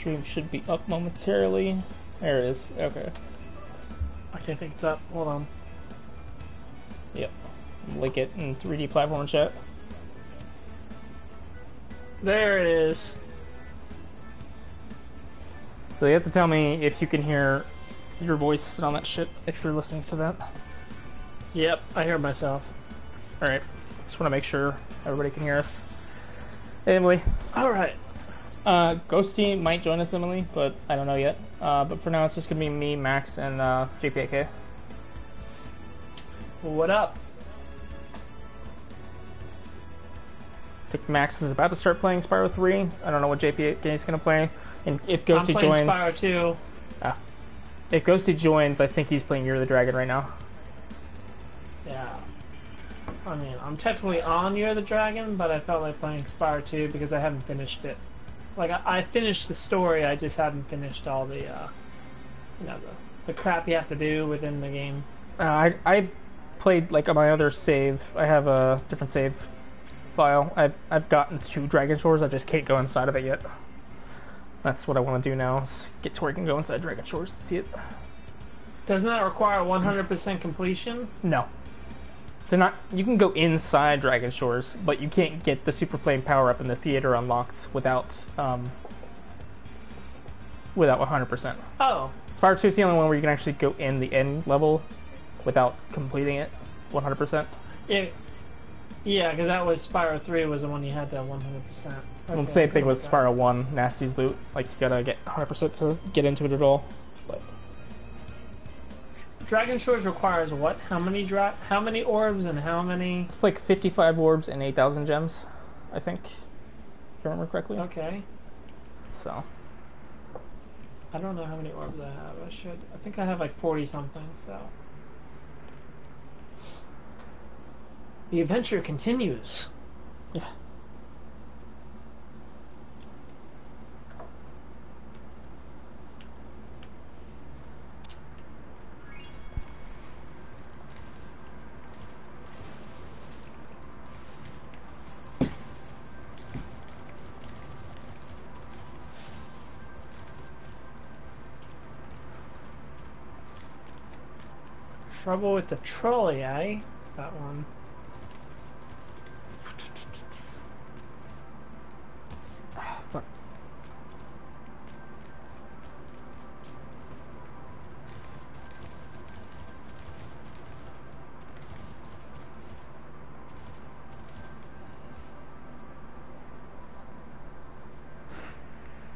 stream should be up momentarily. There it is. Okay. I think it's up. Hold on. Yep. Link it in 3D platform chat. There it is. So you have to tell me if you can hear your voice and all that shit if you're listening to that. Yep, I hear myself. Alright. Just want to make sure everybody can hear us. Anyway. Alright. Ghosty might join us, Emily, but I don't know yet. But for now, it's just gonna be me, Max, and JPAK. What up? I think Max is about to start playing Spyro 3. I don't know what JPAK is gonna play. And if Ghosty joins, Spyro 2. If Ghosty joins, I think he's playing Year of the Dragon right now. Yeah. I mean, I'm technically on Year of the Dragon, but I felt like playing Spyro 2 because I haven't finished it. Like, I finished the story, I just haven't finished all the, you know, the crap you have to do within the game. I played, like, on my other save. I have a different save file. I've gotten to Dragon Shores, I just can't go inside of it yet. That's what I want to do now, is get to where I can go inside Dragon Shores to see it. Doesn't that require 100% completion? No. They're not. You can go inside Dragon Shores, but you can't get the Super Plane power-up in the theater unlocked without 100%. Oh. Spyro 2 is the only one where you can actually go in the end level without completing it 100%. Yeah, because that was Spyro 3 was the one you had to 100%. Okay, Well, the same thing with Spyro 1, Nasty's loot. Like, you gotta get 100% to get into it at all. But Dragon Shores requires what? How many orbs and how many? it's like 55 orbs and 8,000 gems, I think. If I remember correctly. Okay. So. I don't know how many orbs I have. I think I have like 40 something, so. The adventure continues. Yeah. Trouble with the trolley, eh? That one. Fuck.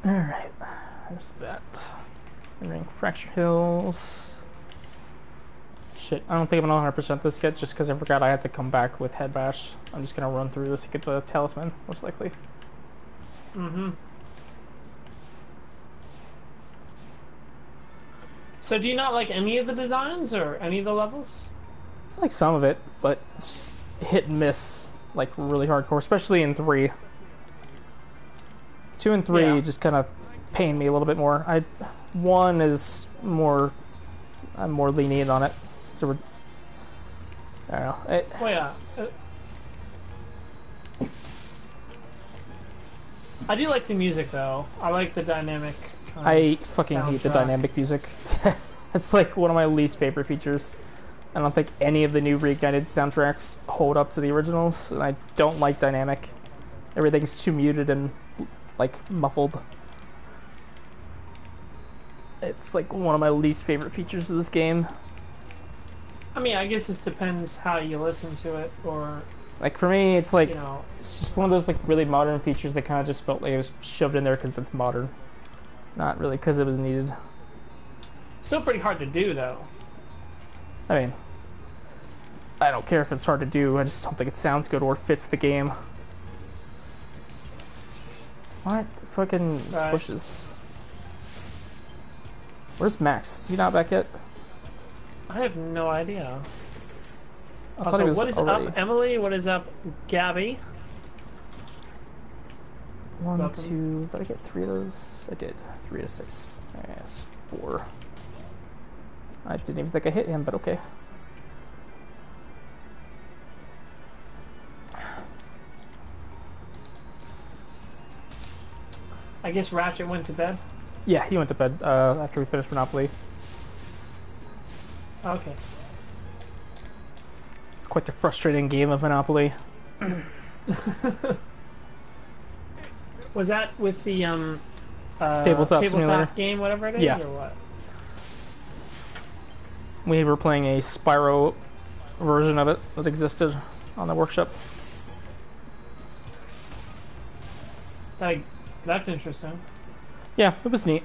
Alright, there's that. Entering Fracture Hills. Shit, I don't think I'm gonna 100% this yet just because I forgot I had to come back with Head Bash. I'm just gonna run through this to get the Talisman, most likely. Mm-hmm. So do you not like any of the designs or any of the levels? I like some of it, but it's just hit and miss, like really hardcore, especially in 3. 2 and 3 just kind of pain me a little bit more. 1 is more, I'm more lenient on it. So we're, I don't know. Oh yeah. I do like the music though. I like the dynamic. I fucking hate the dynamic music. It's like one of my least favorite features. I don't think any of the new Reignited soundtracks hold up to the originals, and I don't like dynamic. Everything's too muted and like muffled. It's like one of my least favorite features of this game. I mean, I guess it depends how you listen to it, or like for me, it's like, you know, it's just one of those like really modern features that kind of just felt like it was shoved in there because it's modern, not really because it was needed. Still pretty hard to do though. I mean, I don't care if it's hard to do. I just don't think it sounds good or fits the game. What fucking pushes? Where's Max? Is he not back yet? I have no idea. I thought he was what is already. up, Emily? What is up, Gabby? 1, Welcome. 2. Did I get 3 of those? I did. 3 to 6. Yes, 4. I didn't even think I hit him, but okay. I guess Ratchet went to bed. Yeah, he went to bed after we finished Monopoly. Okay. It's quite the frustrating game of Monopoly. Was that with the Tabletop simulator game, whatever it is, yeah. or what? We were playing a Spyro version of it that existed on the workshop. That's interesting. Yeah, it was neat.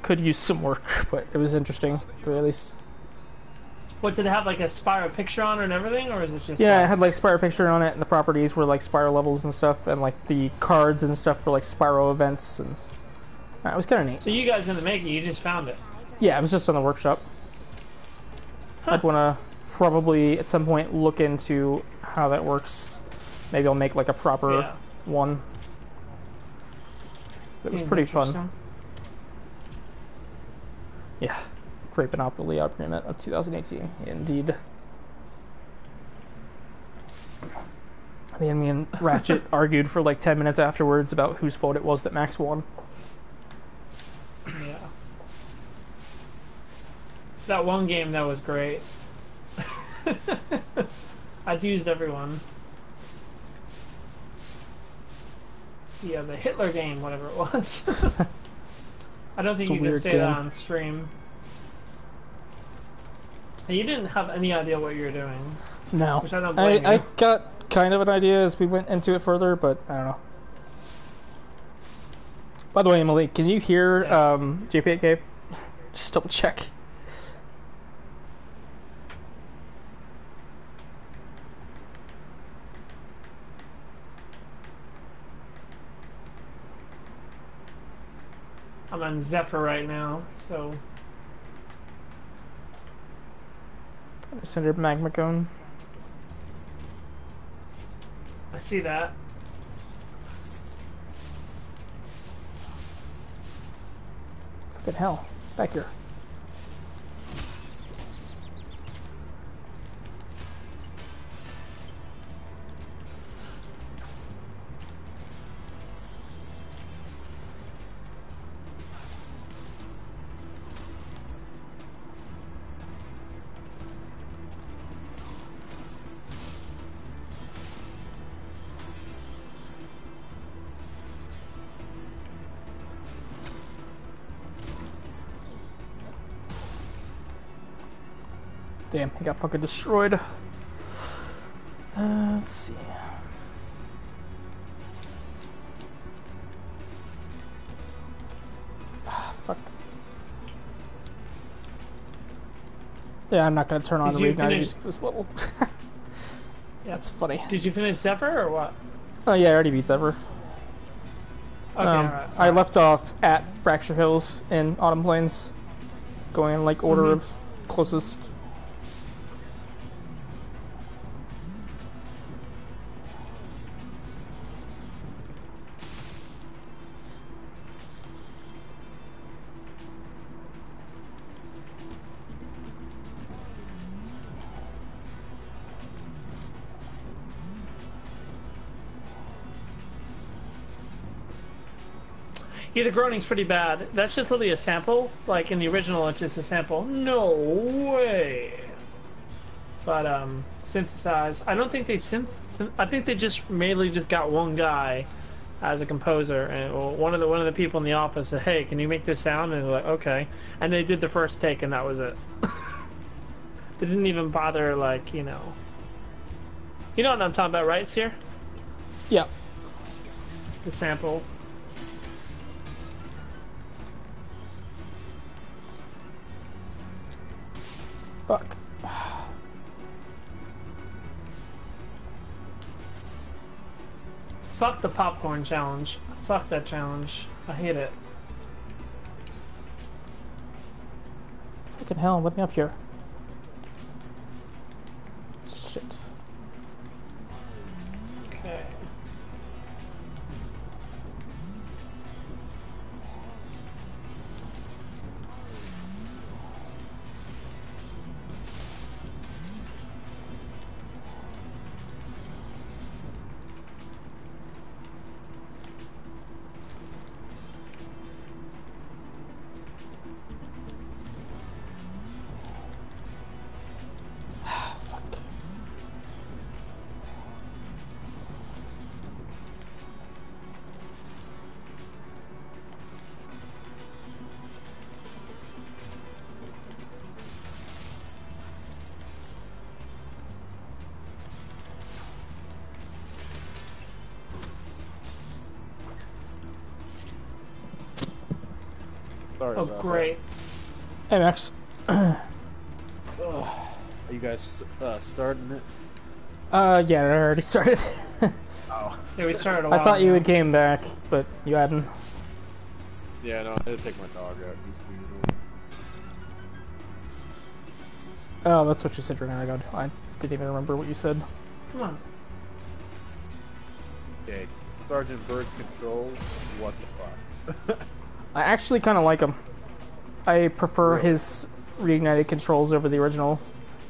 Could use some work, but it was interesting, at the very least. What, did it have like a Spyro picture on it and everything, or is it just... Yeah, it had like Spyro picture on it, and the properties were like Spyro levels and stuff, and like the cards and stuff for like Spyro events, and it was kind of neat. So you guys didn't make it, you just found it? Yeah, it was just on the workshop. Huh. I'd want to probably at some point look into how that works. Maybe I'll make like a proper one. It was pretty fun. Yeah. Great Monopoly agreement of 2018, indeed. Me and Ratchet argued for like 10 minutes afterwards about whose fault it was that Max won. Yeah. That one game, that was great. I'd used everyone. Yeah, the Hitler game, whatever it was. I don't think you could say that on stream. You didn't have any idea what you were doing. No. Which I don't blame you. I got kind of an idea as we went into it further, but I don't know. By the way, Emily, can you hear JP8K? Just double check. I'm on Zephyr right now, so... Center magma cone. I see that. Fucking hell. Back here. Damn, he got fucking destroyed. Let's see. Ah, fuck. Yeah, I'm not gonna turn on the Reignited music for this level. That's funny. Did you finish Zephyr or what? Oh yeah, I already beat Zephyr. Okay, alright. I left off at Fracture Hills in Autumn Plains, going in like order of closest. Yeah, the groaning's pretty bad. That's just literally a sample. Like in the original, it's just a sample. No way. But synthesized. I don't think they I think they just mainly just got one guy as a composer, and one of the people in the office said, "Hey, can you make this sound?" And they're like, "Okay." And they did the first take, and that was it. They didn't even bother, like, you know what I'm talking about, right, Seer? Yeah. The sample. Fuck. Fuck the popcorn challenge. Fuck that challenge. I hate it. Fucking hell, let me up here. Shit. Okay. Sorry Oh, about great. Hey, Max. Are you guys starting it? Yeah, I already started. Oh. Yeah, we started a I while thought you ago. had came back, but you hadn't. Yeah, no, I had to take my dog out. He's being annoying. Oh, that's what you said you're gonna go do. I didn't even remember what you said. Come on. Okay, Sergeant Bird's controls. What the fuck? I actually kind of like him. I prefer Really? his Reignited controls over the original.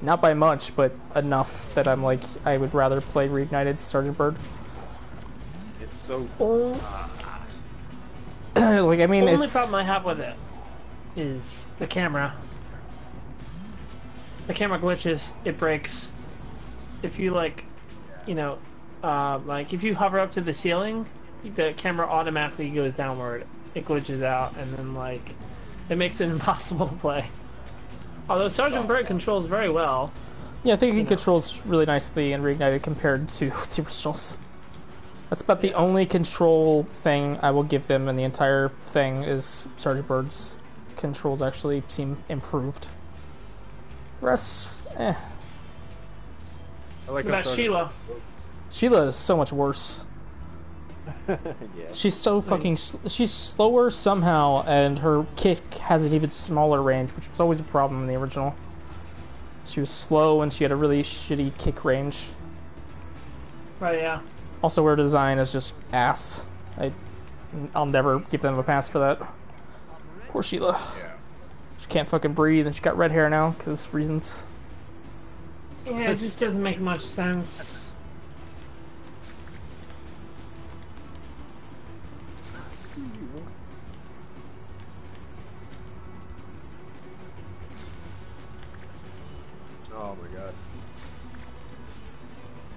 Not by much, but enough that I'm like, I would rather play Reignited Sergeant Bird. It's so. Like, I mean, The only it's... problem I have with it is the camera. The camera glitches, it breaks. If you like, you know, like if you hover up to the ceiling, the camera automatically goes downward. It glitches out, and then like, it makes it impossible to play. Although Sergeant Bird controls very well. Yeah, I think he controls really nicely in Reignited compared to the originals. That's about the only control thing I will give them in the entire thing is Sergeant Bird's controls actually seem improved. The rest, eh. I like What about how Sheila? Sheila is so much worse. Yeah. She's so fucking... She's slower somehow, and her kick has an even smaller range, which was always a problem in the original. She was slow, and she had a really shitty kick range. Right, yeah. Also, her design is just ass. I'll never give them a pass for that. Poor Sheila. Yeah. She can't fucking breathe, and she got red hair now, because reasons. Yeah, it just doesn't make much sense. Screw you. Oh my god.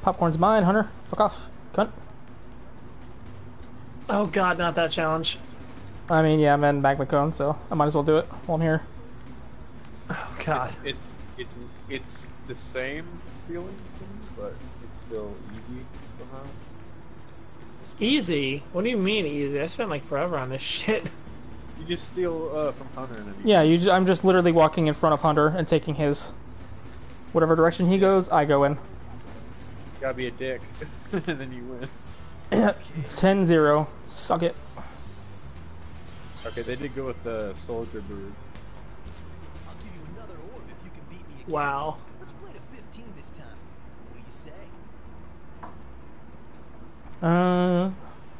Popcorn's mine, Hunter. Fuck off, cunt. Oh god, not that challenge. I mean, yeah, I'm in Magma Cone, so I might as well do it while I'm here. Oh god. It's the same feeling to me, but it's still easy somehow. It's easy? What do you mean easy? I spent like forever on this shit. You just steal from Hunter and then Yeah, I'm just literally walking in front of Hunter and taking his... Whatever direction he goes, I go in. gotta be a dick, and then you win. 10-0. Suck it. Okay, they did go with the Soldier Bird. I'll give you another orb if you can beat me again. Wow. Let's play to 15 this time. What do you say?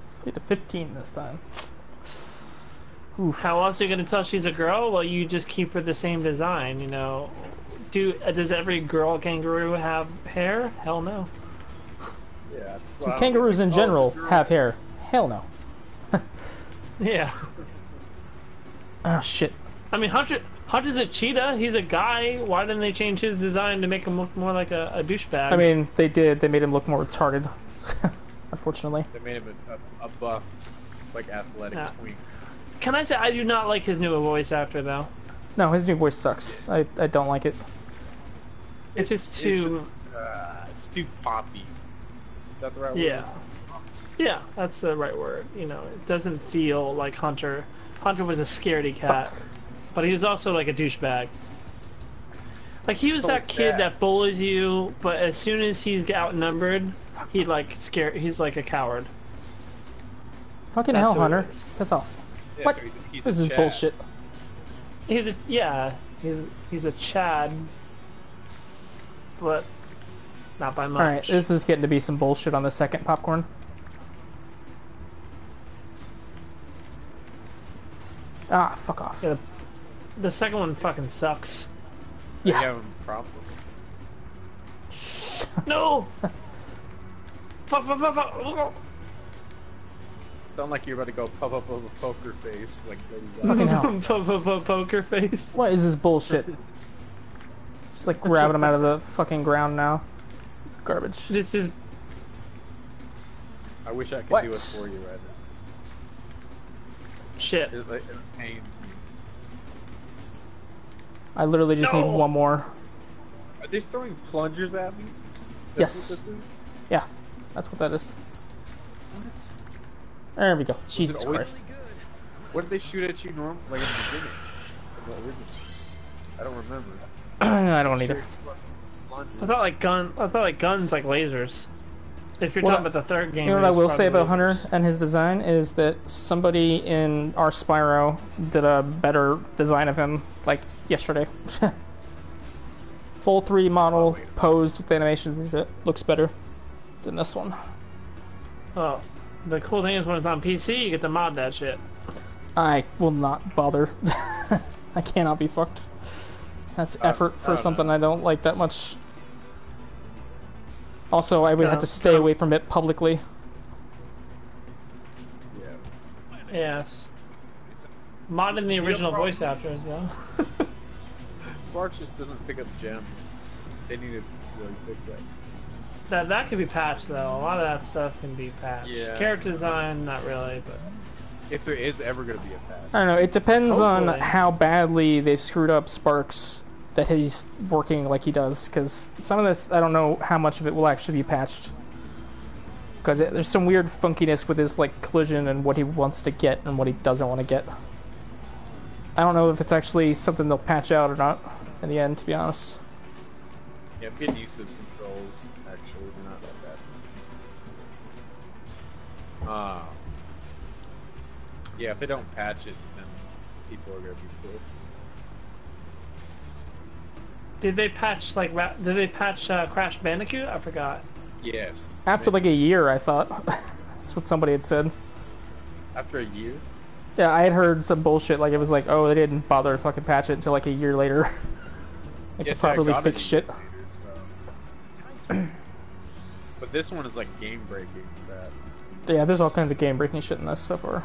Let's get to 15 this time. Oof. How else are you gonna tell she's a girl? Well, you just keep her the same design, you know. Does every girl kangaroo have hair? Hell no. Yeah, that's So why I don't kangaroos think in they call it general a girl. have hair. Hell no. Yeah. Oh shit. I mean, Hunter's a cheetah. He's a guy. Why didn't they change his design to make him look more like a douchebag? I mean, they did. They made him look more retarded. Unfortunately. They made him a buff, like athletic twink. Can I say I do not like his new voice actor though? No, his new voice sucks. I don't like it. It's just too. It's too poppy. Is that the right word? Yeah. Yeah, that's the right word. You know, it doesn't feel like Hunter. Hunter was a scaredy cat, but he was also like a douchebag. Like he was So that kid sad. that bullies you, but as soon as he's outnumbered, he like He's like a coward. Fucking That's hell, who it Hunter. is. Piss off. Yeah, What? so he's This a is Chad. bullshit. He's a Chad, but not by much. Alright, this is getting to be some bullshit on the second popcorn. Ah, fuck off. Yeah, the second one fucking sucks. You Yeah. have a problem? No. Fuck. Sound like you're about to go pop up of a poker face, like Fucking hell. Poker face. What is this bullshit? Just like grabbing him out of the fucking ground now. It's garbage. This is. I wish I could What? do it for you right Shit. now. It pains me. I literally just need No. one more. Are they throwing plungers at me? Is that Yes. what this is? Yeah, that's what that is. What? There we go. Was Jesus it always, Christ. Really good. I'm What did they shoot at you like in the beginning? In the original? I don't remember. I don't either. I thought like guns like lasers. If you're talking about the third game, you know what I will say about Hunter and his design is that somebody in our Spyro did a better design of him like yesterday. Full 3D model, posed with animations and shit. Looks better than this one. Oh, the cool thing is when it's on PC, you get to mod that shit. I will not bother. I cannot be fucked. That's effort for something I don't like that much. Also, I would have to stay away from it publicly. Yeah. Yes. Modding the original voice actors, though. Sparks just doesn't pick up gems. They need to really fix that. That could be patched, though. A lot of that stuff can be patched. Yeah. Character design, not really, but... If there is ever going to be a patch. I don't know, it depends on Hopefully. how badly they've screwed up Sparks that he's working like he does, because some of this, I don't know how much of it will actually be patched. Because there's some weird funkiness with his like collision and what he wants to get and what he doesn't want to get. I don't know if it's actually something they'll patch out or not in the end, to be honest. Yeah, I'm getting used to his controls, actually. They're not that bad. Yeah, if they don't patch it, then people are gonna be pissed. Did they patch, like, Crash Bandicoot? I forgot. Yes. After like a year, I thought. That's what somebody had said. After a year? Yeah, I had heard some bullshit, like it was like, oh, they didn't bother to fucking patch it until like a year later. Like Yes, to properly I got fix it shit. later, so. But this one is like game breaking. Yeah, there's all kinds of game breaking shit in this so far.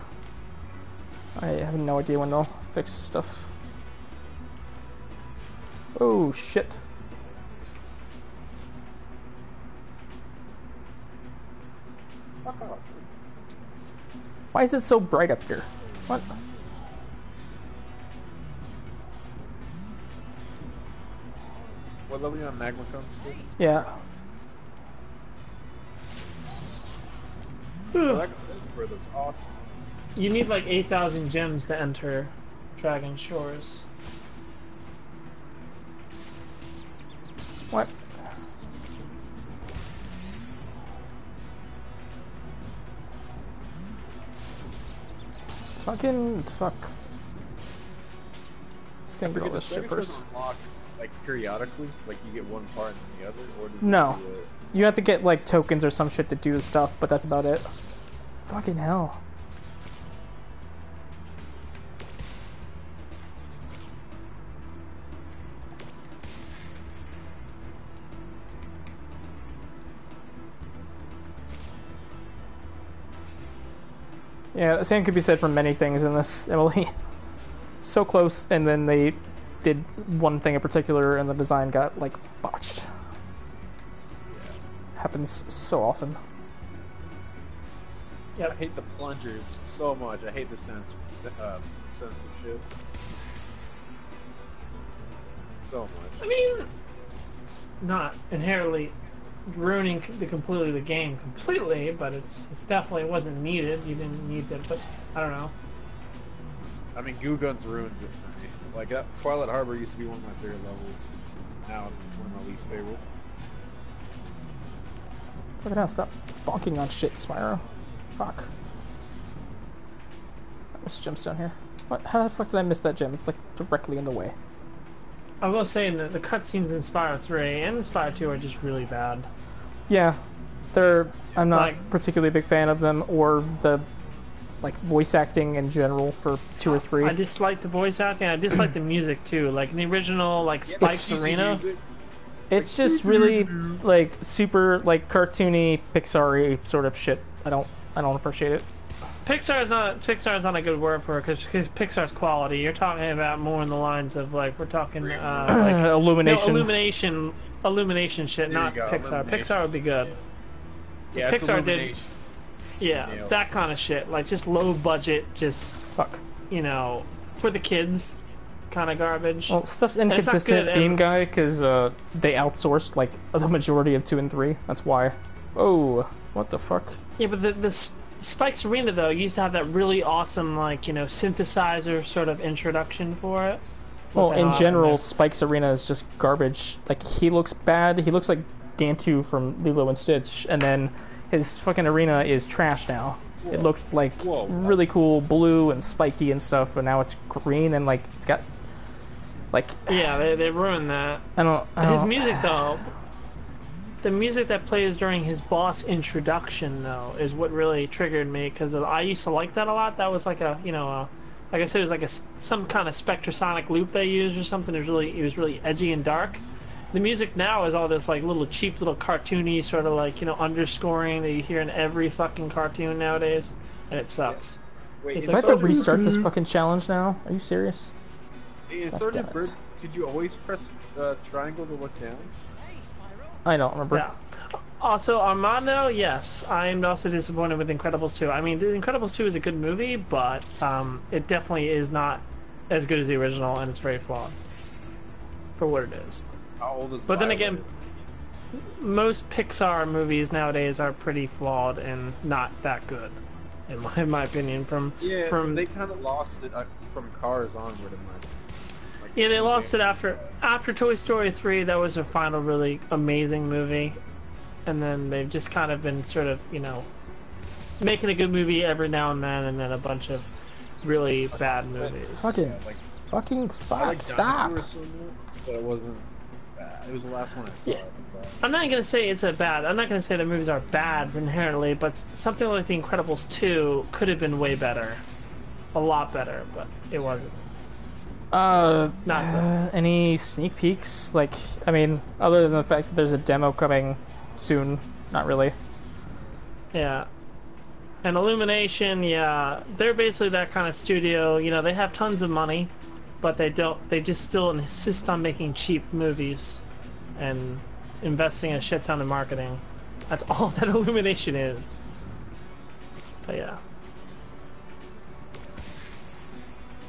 I have no idea when they'll fix stuff. Oh shit. Why is it so bright up here? What? What level are you on, Magma Cone still? Yeah. Oh, that bird looks awesome. You need like 8,000 gems to enter Dragon Shores. What? Fucking fuck. Let's get rid of this shit first. Unlock, like periodically, like you get one part and then the other, or does No. it You have to get like tokens or some shit to do the stuff, but that's about it. Fucking hell. Yeah, the same could be said for many things in this, Emily. So close, and then they did one thing in particular, and the design got, like, botched. Happens so often. Yeah, I hate the plungers so much. I hate the censorship. So much. I mean, it's not inherently ruining completely the game completely, but it's definitely wasn't needed. You didn't need it, but I don't know. I mean, Goo Guns ruins it for me. Like, Twilight Harbor used to be one of my favorite levels. Now it's one of my least favorite. Look at how stop bonking on shit, Spyro. Fuck. This gem's down here. What? How the fuck did I miss that gem? It's like directly in the way. I will say the cutscenes in Spyro 3 and in Spyro 2 are just really bad. Yeah, I'm not Like- particularly a big fan of them, or the like voice acting in general for 2 or 3. I dislike the voice acting. I dislike the music too. Like in the original, like Spike's Arena. It's just really like super like cartoony, Pixar-y sort of shit. I don't appreciate it. Pixar's not a good word for it because Pixar's quality. You're talking about more in the lines of like we're talking like Illumination. No, illumination shit, There you not go, Pixar. Illumination. Pixar would be good. Yeah, it's Pixar did, Illumination. yeah, Nailed. that kind of shit. Like just low budget, just Fuck. you know, for the kids, kind of garbage. Well, stuff's it's not inconsistent, good, Game and- Guy, because they outsourced like the majority of 2 and 3. That's why. Oh, what the fuck? Yeah, but Spike's Arena though used to have that really awesome like synthesizer sort of introduction for it. Well, in general, Spike's Arena is just garbage. Like, he looks bad. He looks like Gantu from Lilo and Stitch, and then his fucking arena is trash now. Whoa. It looked like really cool blue and spiky and stuff, and now it's green and like it's got like yeah, they ruined that. I don't His music though, the music that plays during his boss introduction though is what really triggered me because I used to like that a lot. That was like a like I said, it was like some kind of spectrosonic loop they used or something. It was really edgy and dark. The music now is all this like little cheap little cartoony sort of like underscoring that you hear in every fucking cartoon nowadays, and it sucks. Wait, do I have to restart this fucking challenge now? Are you serious? In Censorship, could you always press triangle to look down? I don't remember. Yeah. Also, Armando, yes, I am also disappointed with Incredibles 2. I mean, The Incredibles 2 is a good movie, but it definitely is not as good as the original, and it's very flawed for what it is. How old is But then again, most Pixar movies nowadays are pretty flawed and not that good, in my opinion. They kind of lost it from Cars onward, in my opinion. Like, yeah, they lost it after Toy Story 3. That was their final really amazing movie. And then they've just kind of been sort of, making a good movie every now and then a bunch of really bad movies. Fucking stop! But it wasn't bad. It was the last one I saw. Yeah. I'm not gonna say it's bad. I'm not gonna say the movies are bad inherently, but something like The Incredibles 2 could have been way better, a lot better, but it wasn't. Any sneak peeks? Like, I mean, other than the fact that there's a demo coming soon, not really. Yeah. And Illumination, yeah, they're basically that kind of studio. They have tons of money, but they just still insist on making cheap movies and investing a shit ton in marketing. That's all that Illumination is. But yeah.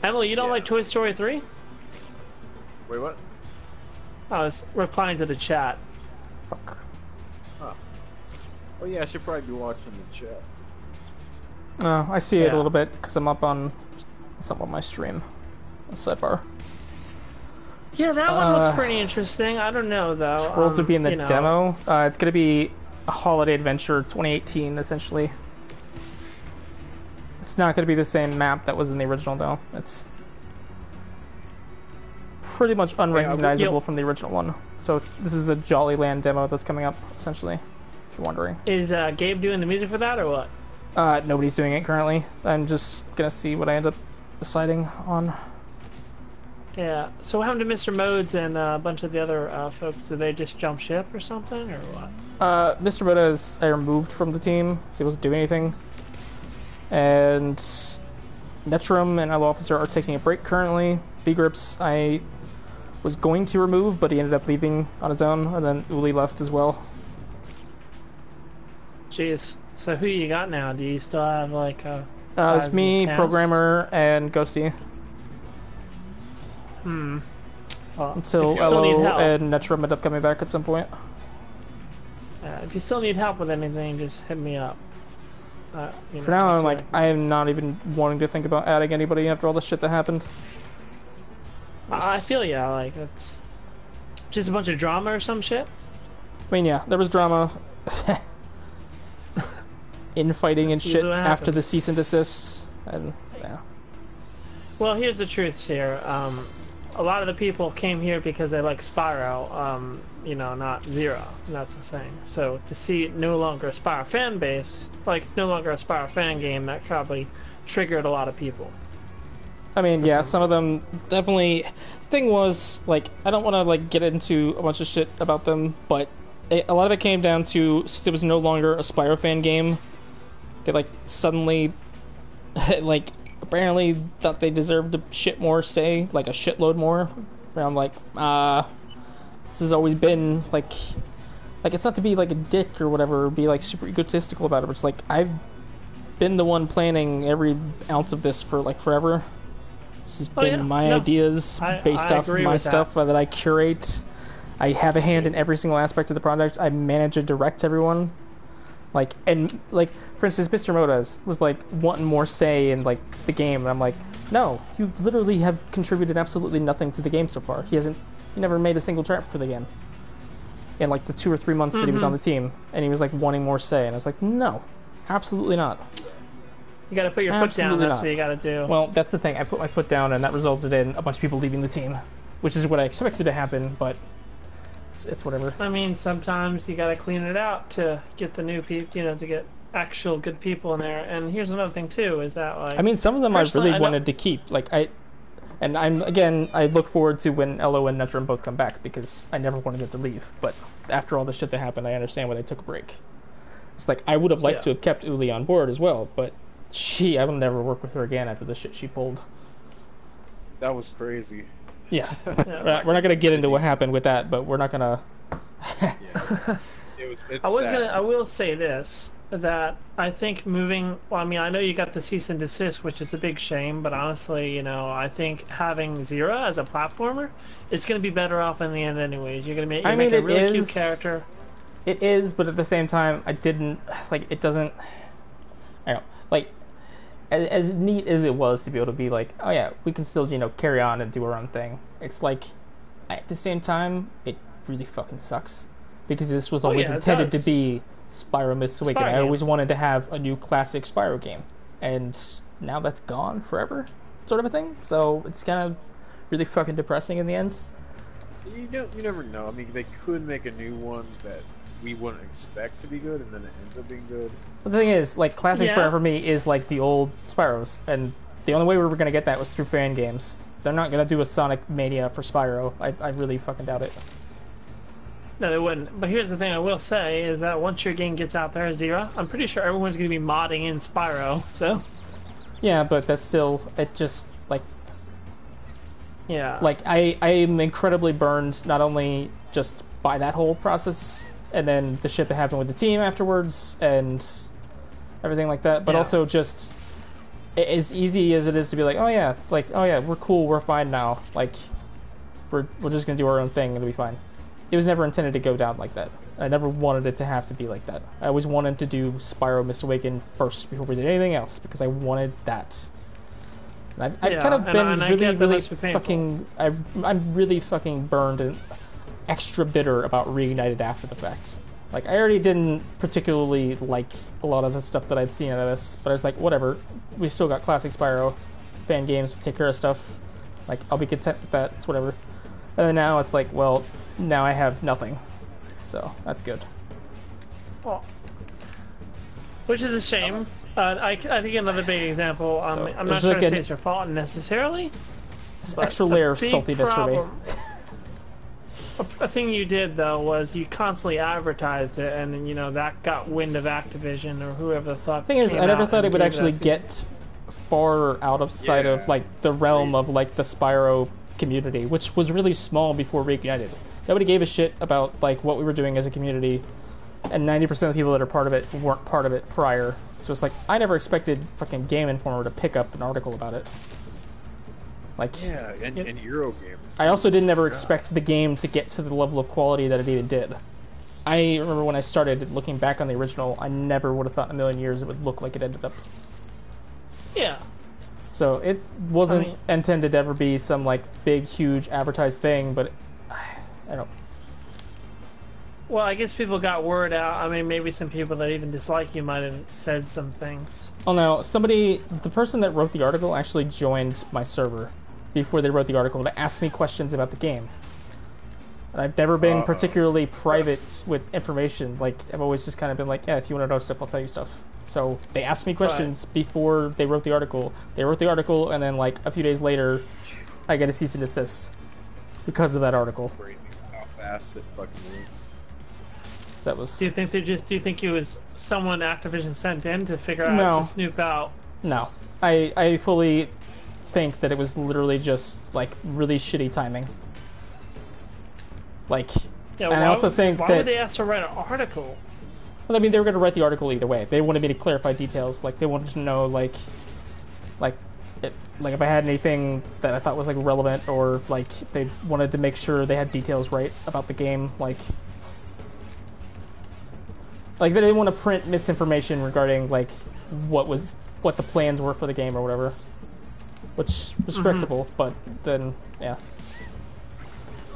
Emily, you don't like Toy Story 3? Wait, what? I was replying to the chat. Fuck. Huh. Oh yeah, I should probably be watching the chat. Oh, I see it a little bit because I'm up on my stream. Sidebar. Yeah, that one looks pretty interesting. I don't know though. Worlds would be in the demo. It's gonna be a holiday adventure 2018 essentially. It's not gonna be the same map that was in the original though. It's pretty much unrecognizable from the original one. So this is a Jolly Land demo that's coming up essentially. If you're wondering. Is Gabe doing the music for that or what? Nobody's doing it currently. I'm just gonna see what I end up deciding on. Yeah. So what happened to Mr. Modes and a bunch of the other folks? Did they just jump ship or something, or what? Mr. Moda I removed from the team, so he wasn't doing anything. And Netrum and Elo Officer are taking a break currently. V-Grips I was going to remove, but he ended up leaving on his own, and then Uli left as well. Jeez. So who you got now? Do you still have like a? It's me, Programmer, and Ghosty. Well, until Elo and Netrum end up coming back at some point. If you still need help with anything, just hit me up. For now, I'm like, I am not even wanting to think about adding anybody after all the shit that happened. I feel like it's just a bunch of drama or some shit. I mean, yeah, there was drama, infighting and shit after the cease and desist, and yeah. Well, here's the truth here. A lot of the people came here because they like Spyro, not Zero, and that's the thing. So to see no longer a Spyro fan base, like it's no longer a Spyro fan game, that probably triggered a lot of people. I mean, yeah, some of them definitely. Thing was, like, I don't want to like get into a bunch of shit about them, but a lot of it came down to since it was no longer a Spyro fan game, they like suddenly, like, apparently thought they deserved a shit more say, like a shitload more. And I'm like, this has always been like it's not to be like a dick or whatever, or be like super egotistical about it, but it's like I've been the one planning every ounce of this for like forever. This has been my ideas based off my stuff that I curate. I have a hand in every single aspect of the project. I manage and direct everyone. Like, and like, for instance, Mr. Modas was like wanting more say in like the game, and I'm like, no, you literally have contributed absolutely nothing to the game so far. He never made a single trap for the game in like the 2 or 3 months that he was on the team, and he was like wanting more say, and I was like, no, absolutely not. You gotta put your foot down, that's what you gotta do. Well, that's the thing, I put my foot down, and that resulted in a bunch of people leaving the team, which is what I expected to happen, but it's whatever. I mean, sometimes you gotta clean it out to get the new people, you know, to get actual good people in there. And here's another thing too, is that like... I mean, some of them I really wanted to keep, like, I look forward to when Elo and Netrum both come back, because I never wanted them to leave, but after all the shit that happened, I understand why they took a break. It's like, I would have liked to have kept Uli on board as well, but I will never work with her again after the shit she pulled. That was crazy. Yeah. We're not going to get into what happened with that, but we're not going to... I will say this, that I think moving... Well, I mean, I know you got the cease and desist, which is a big shame, but honestly, you know, I think having Zira as a platformer is going to be better off in the end anyways. You're going to make a really cute character. It is, but at the same time, I didn't... Like, it doesn't... I don't know. Like, as neat as it was to be able to be like, oh yeah, we can still, you know, carry on and do our own thing. It's like, at the same time, it really fucking sucks. Because this was always intended to be Spyro Mists Awaken. I always wanted to have a new classic Spyro game. And now that's gone forever, sort of a thing. So it's kind of really fucking depressing in the end. You never know. I mean, they could make a new one that we wouldn't expect to be good, and then it ends up being good. But the thing is, like, classic Spyro for me is like the old Spyros, and the only way we were gonna get that was through fan games. They're not gonna do a Sonic Mania for Spyro. I really fucking doubt it. No, they wouldn't. But here's the thing I will say, is that once your game gets out there, Zira, I'm pretty sure everyone's gonna be modding in Spyro, so... Yeah, but that's still, it just, like... Yeah. Like, I am incredibly burned, not only just by that whole process, and then the shit that happened with the team afterwards, and everything like that, but also just as easy as it is to be like, oh yeah, we're cool, we're fine now, like, we're just gonna do our own thing and it'll be fine. It was never intended to go down like that. I never wanted it to have to be like that. I always wanted to do Spyro Mists Awaken first before we did anything else, because I wanted that. And I've kind of been really fucking... I'm really fucking burned and extra bitter about Reignited after the fact. Like, I already didn't particularly like a lot of the stuff that I'd seen out of this, but I was like, whatever, we still got classic Spyro, fan games, take care of stuff, like, I'll be content with that, it's whatever. And then now it's like, well, now I have nothing, so that's good. Well, which is a shame. I think another big example, I'm not trying to say it's your fault necessarily, but extra layer of saltiness for me. A thing you did, though, was you constantly advertised it, and, you know, that got wind of Activision or whoever the fuck. The thing is, I never thought it would actually get far out of sight of, like, the realm of, like, the Spyro community, which was really small before Reignited. Nobody gave a shit about, like, what we were doing as a community, and 90% of the people that are part of it weren't part of it prior. So it's like, I never expected fucking Game Informer to pick up an article about it. Like, yeah, and Eurogame. I also didn't ever expect the game to get to the level of quality that it even did. I remember when I started looking back on the original, I never would have thought in a million years it would look like it ended up. Yeah. So it wasn't intended to ever be some, like, big, huge advertised thing, but I don't... Well, I guess people got word out. I mean, maybe some people that even dislike you might have said some things. Oh no, the person that wrote the article actually joined my server before they wrote the article to ask me questions about the game. And I've never been particularly private with information. Like, I've always just kind of been like, yeah, if you want to know stuff, I'll tell you stuff. So they asked me questions before they wrote the article. They wrote the article, and then, like, a few days later, I get a cease and desist because of that article. Crazy how fast it fucking moved. That was... Do you think it was someone Activision sent in to figure out, to snoop out? No. I fully think that it was literally just, like, really shitty timing. Like, yeah, and I also think why would they ask to write an article? Well, I mean, they were going to write the article either way. They wanted me to clarify details. Like, they wanted to know, like if I had anything that I thought was, like, relevant, or, like, they wanted to make sure they had details right about the game, like... Like they didn't want to print misinformation regarding like what the plans were for the game or whatever, which was respectable. But then yeah,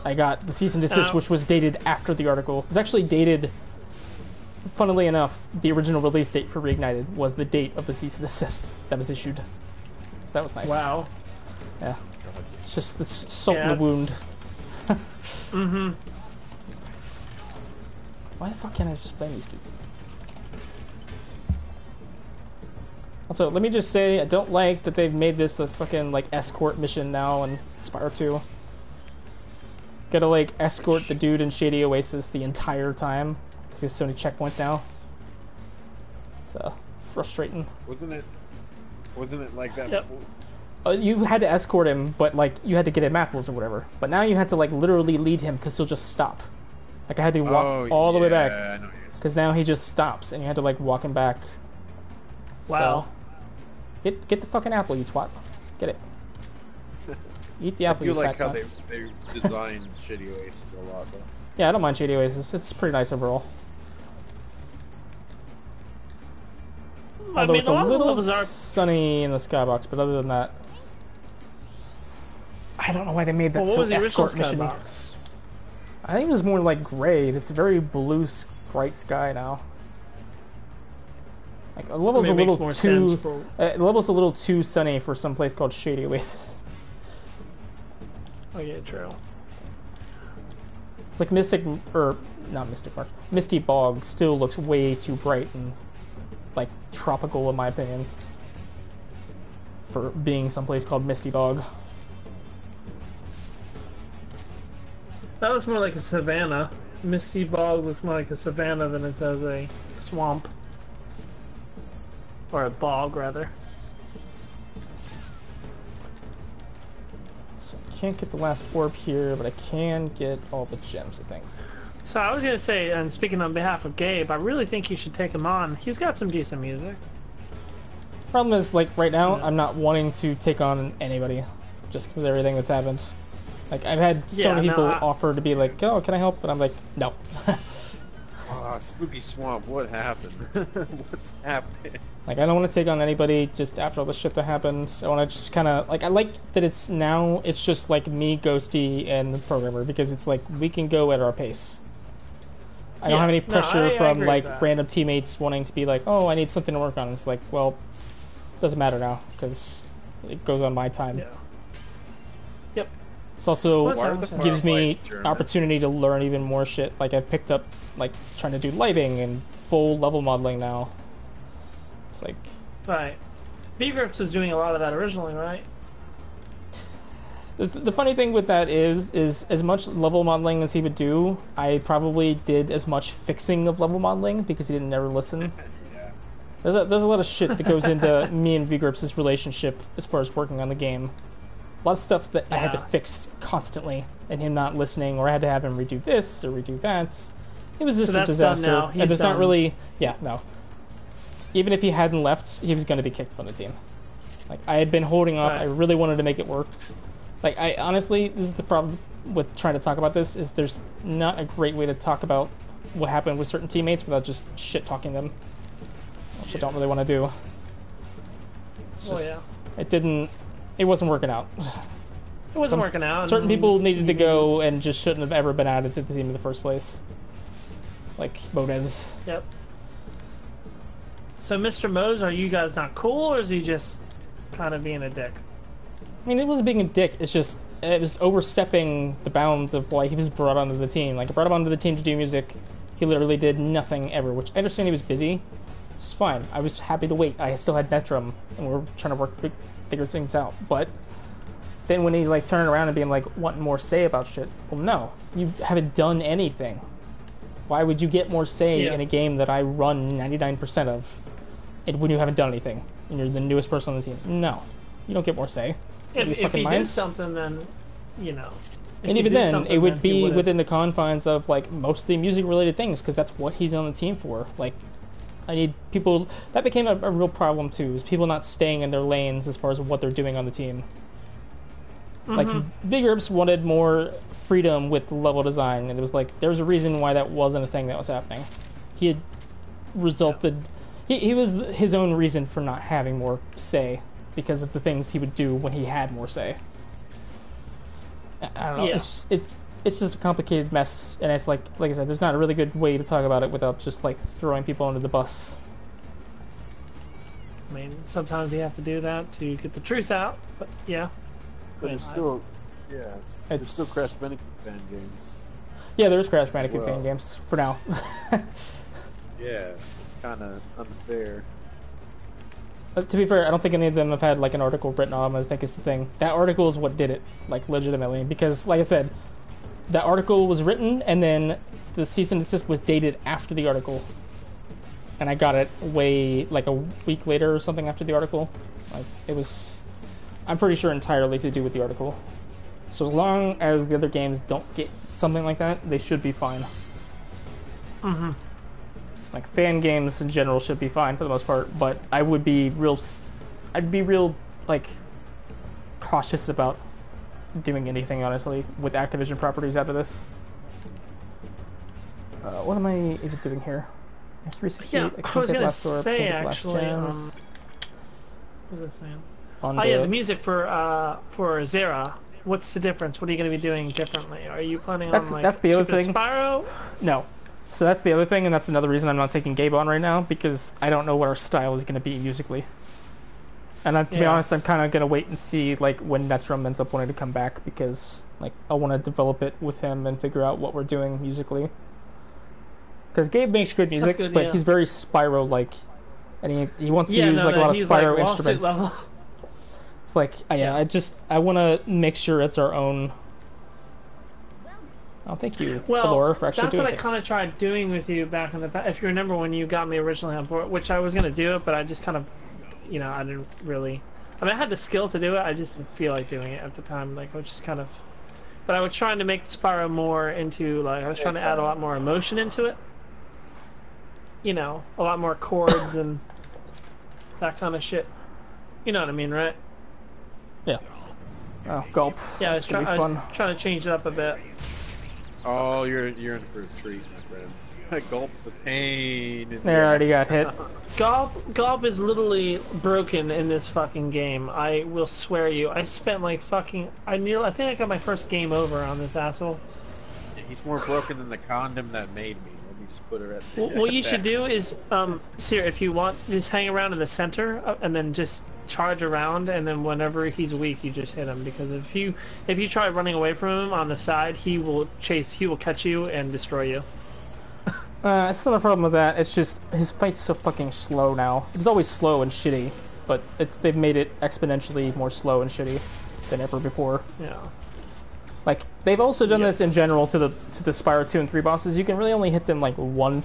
I got the cease and desist, which was dated after the article. It was actually dated. Funnily enough, the original release date for Reignited was the date of the cease and desist that was issued. So that was nice. Wow. Yeah. It's just the salt in the wound. Mm-hmm. Why the fuck can't I just play these dudes? Also, let me just say, I don't like that they've made this a fucking, like, escort mission now in Spyro 2. Gotta, like, escort the dude in Shady Oasis the entire time, because he has so many checkpoints now. So, frustrating. Wasn't it like that Yep. before? You had to escort him, but, like, you had to get him apples or whatever. But now you had to, like, literally lead him, because he'll just stop. Like, I had to walk all the way back, because now he just stops, and you had to, like, walk him back. Wow. So, get the fucking apple, you twat. Get it. Eat the apple, I you feel like fat how cunt. they designed Shady Oasis a lot, though. Yeah, I don't mind Shady Oasis. It's pretty nice overall. Although it's a little sunny in the skybox, but other than that, I don't know why they made that What so was the original escort mission. skybox? I think it was more like gray. It's a very blue, bright sky now. Like the level's Maybe makes more sense for... the level's a little too sunny for some place called Shady Oasis. Oh yeah, true. It's like Misty Bog still looks way too bright and like tropical in my opinion for being someplace called Misty Bog. That was more like a savanna. Misty Bog looks more like a savanna than it does a swamp. Or a bog, rather. So I can't get the last orb here, but I can get all the gems, I think. So I was gonna say, and speaking on behalf of Gabe, I really think you should take him on. He's got some decent music. Problem is, like, right now, I'm not wanting to take on anybody, just because of everything that's happened. Like, I've had so many people offer to be like, oh, can I help? But I'm like, no. Spooky Swamp, what happened? What happened? Like, I don't want to take on anybody just after all the shit that happened. I want to just kind of, like, I like that it's just, like, me, Ghosty, and the programmer, because it's, like, we can go at our pace. I don't have any pressure from, like, random teammates wanting to be like, oh, I need something to work on. It's like, well, doesn't matter now, because it goes on my time. Yeah. Yep. It also gives me opportunity to learn even more shit. Like, I've picked up, like, trying to do lighting and full level modeling now. It's like... Right. V-Grips was doing a lot of that originally, right? The funny thing with that is as much level modeling as he would do, I probably did as much fixing of level modeling because he didn't never listen. Yeah. There's a lot of shit that goes into me and V-Grips' relationship as far as working on the game. A lot of stuff that I had to fix constantly, and him not listening, or I had to have him redo this or redo that. It was just a disaster. And there's not really... Yeah, no. Even if he hadn't left, he was going to be kicked from the team. Like, I had been holding off. I really wanted to make it work. Like, I honestly, this is the problem with trying to talk about this, is there's not a great way to talk about what happened with certain teammates without just shit-talking them. Which I don't really want to do. It's just, it wasn't working out. It wasn't working out. Certain people needed to go and just shouldn't have ever been added to the team in the first place. Like Bodez. Yep. So, Mr. Mose, are you guys not cool, or is he just kind of being a dick? I mean, it wasn't being a dick. It's just, it was overstepping the bounds of why he was brought onto the team. Like, I brought him onto the team to do music. He literally did nothing ever, which I understand he was busy. It's fine. I was happy to wait. I still had Netrum, and we were trying to figure things out. But then when he's, like, turning around and being, like, wanting more say about shit, well, no. You haven't done anything. Why would you get more say in a game that I run 99% of when you haven't done anything? And you're the newest person on the team? No. You don't get more say. If he did something, then, you know. And even then, it would be within the confines of, like, mostly music-related things, because that's what he's on the team for. Like, I need people... That became a real problem, too, is people not staying in their lanes as far as what they're doing on the team. Like, V-Grips wanted more freedom with level design, and it was like, there was a reason why that wasn't a thing that was happening. He had resulted. He was his own reason for not having more say because of the things he would do when he had more say. I don't know. Yeah. It's just a complicated mess, and it's like I said, there's not a really good way to talk about it without just like throwing people under the bus. I mean, sometimes you have to do that to get the truth out, but yeah. But it's still, yeah. There's still Crash Bandicoot fan games. Yeah, there's Crash Bandicoot fan games for now. Yeah, it's kind of unfair. But to be fair, I don't think any of them have had like an article written on them. I think it's the thing. That article is what did it, like legitimately, because like I said, that article was written and then the cease and desist was dated after the article, and I got it way like a week later or something after the article. Like it was, I'm pretty sure entirely to do with the article. So as long as the other games don't get something like that, they should be fine. Mm-hmm. Like fan games in general should be fine for the most part, but I'd be real like cautious about doing anything honestly with Activision properties after this. What am I even doing here? Yeah, I was gonna say actually. What was I saying? Yeah, the music for Zera. What's the difference? What are you going to be doing differently? Are you planning on like that's the other thing. Spyro? No. So that's the other thing, and that's another reason I'm not taking Gabe on right now, because I don't know what our style is going to be musically. And to be honest, I'm kind of going to wait and see like when Metrum ends up wanting to come back, because like I want to develop it with him and figure out what we're doing musically. Because Gabe makes good music, but he's very Spyro-like, and he wants to use like a lot of Spyro instruments. Level. It's like, I want to make sure it's our own. Oh, thank you, Laura, for actually doing that's what I kind of tried doing with you back in the past. If you remember when you got me originally on board, which I was going to do it, but I just kind of, I didn't really. I mean, I had the skill to do it. I just didn't feel like doing it at the time. Like, I was just kind of. But I was trying to make Spyro more into like I was trying to add a lot more emotion into it. A lot more chords and that kind of shit. You know what I mean, right? Yeah. Oh, gulp. Yeah, I was trying to change it up a bit. Oh, you're in for a treat, my friend. Gulp's a pain. They already got hit. Gulp is literally broken in this fucking game. I will swear you. I spent like fucking. I think I got my first game over on this asshole. He's more broken than the condom that made me. Let me just put it at the what you should do is, Sierra, if you want, just hang around in the center and then just charge around, and then whenever he's weak, you just hit him. Because if you try running away from him on the side, he will catch you and destroy you. It's not a problem with that. It's just his fight's so fucking slow now. It was always slow and shitty, but they've made it exponentially more slow and shitty than ever before. Yeah. Like they've also done this in general to the Spyro 2 and 3 bosses. You can really only hit them like one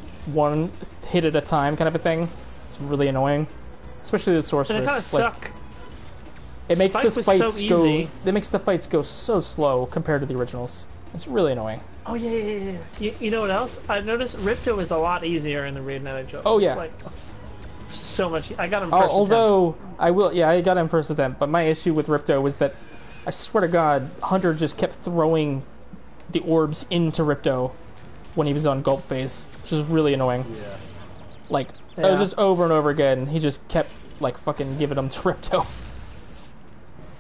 hit at a time, kind of a thing. It's really annoying. Especially the sorceress. And it kind of suck. It makes the fights go. It makes the fights go so slow compared to the originals. It's really annoying. Oh yeah. You know what else? I've noticed Ripto is a lot easier in the Reignited Trilogy. Oh yeah. Like so much. I got him first although I got him first attempt. But my issue with Ripto was that I swear to God, Hunter just kept throwing the orbs into Ripto when he was on Gulp phase, which is really annoying. Yeah. Like. Yeah. It was just over and over again. He just kept like fucking giving them to Ripto.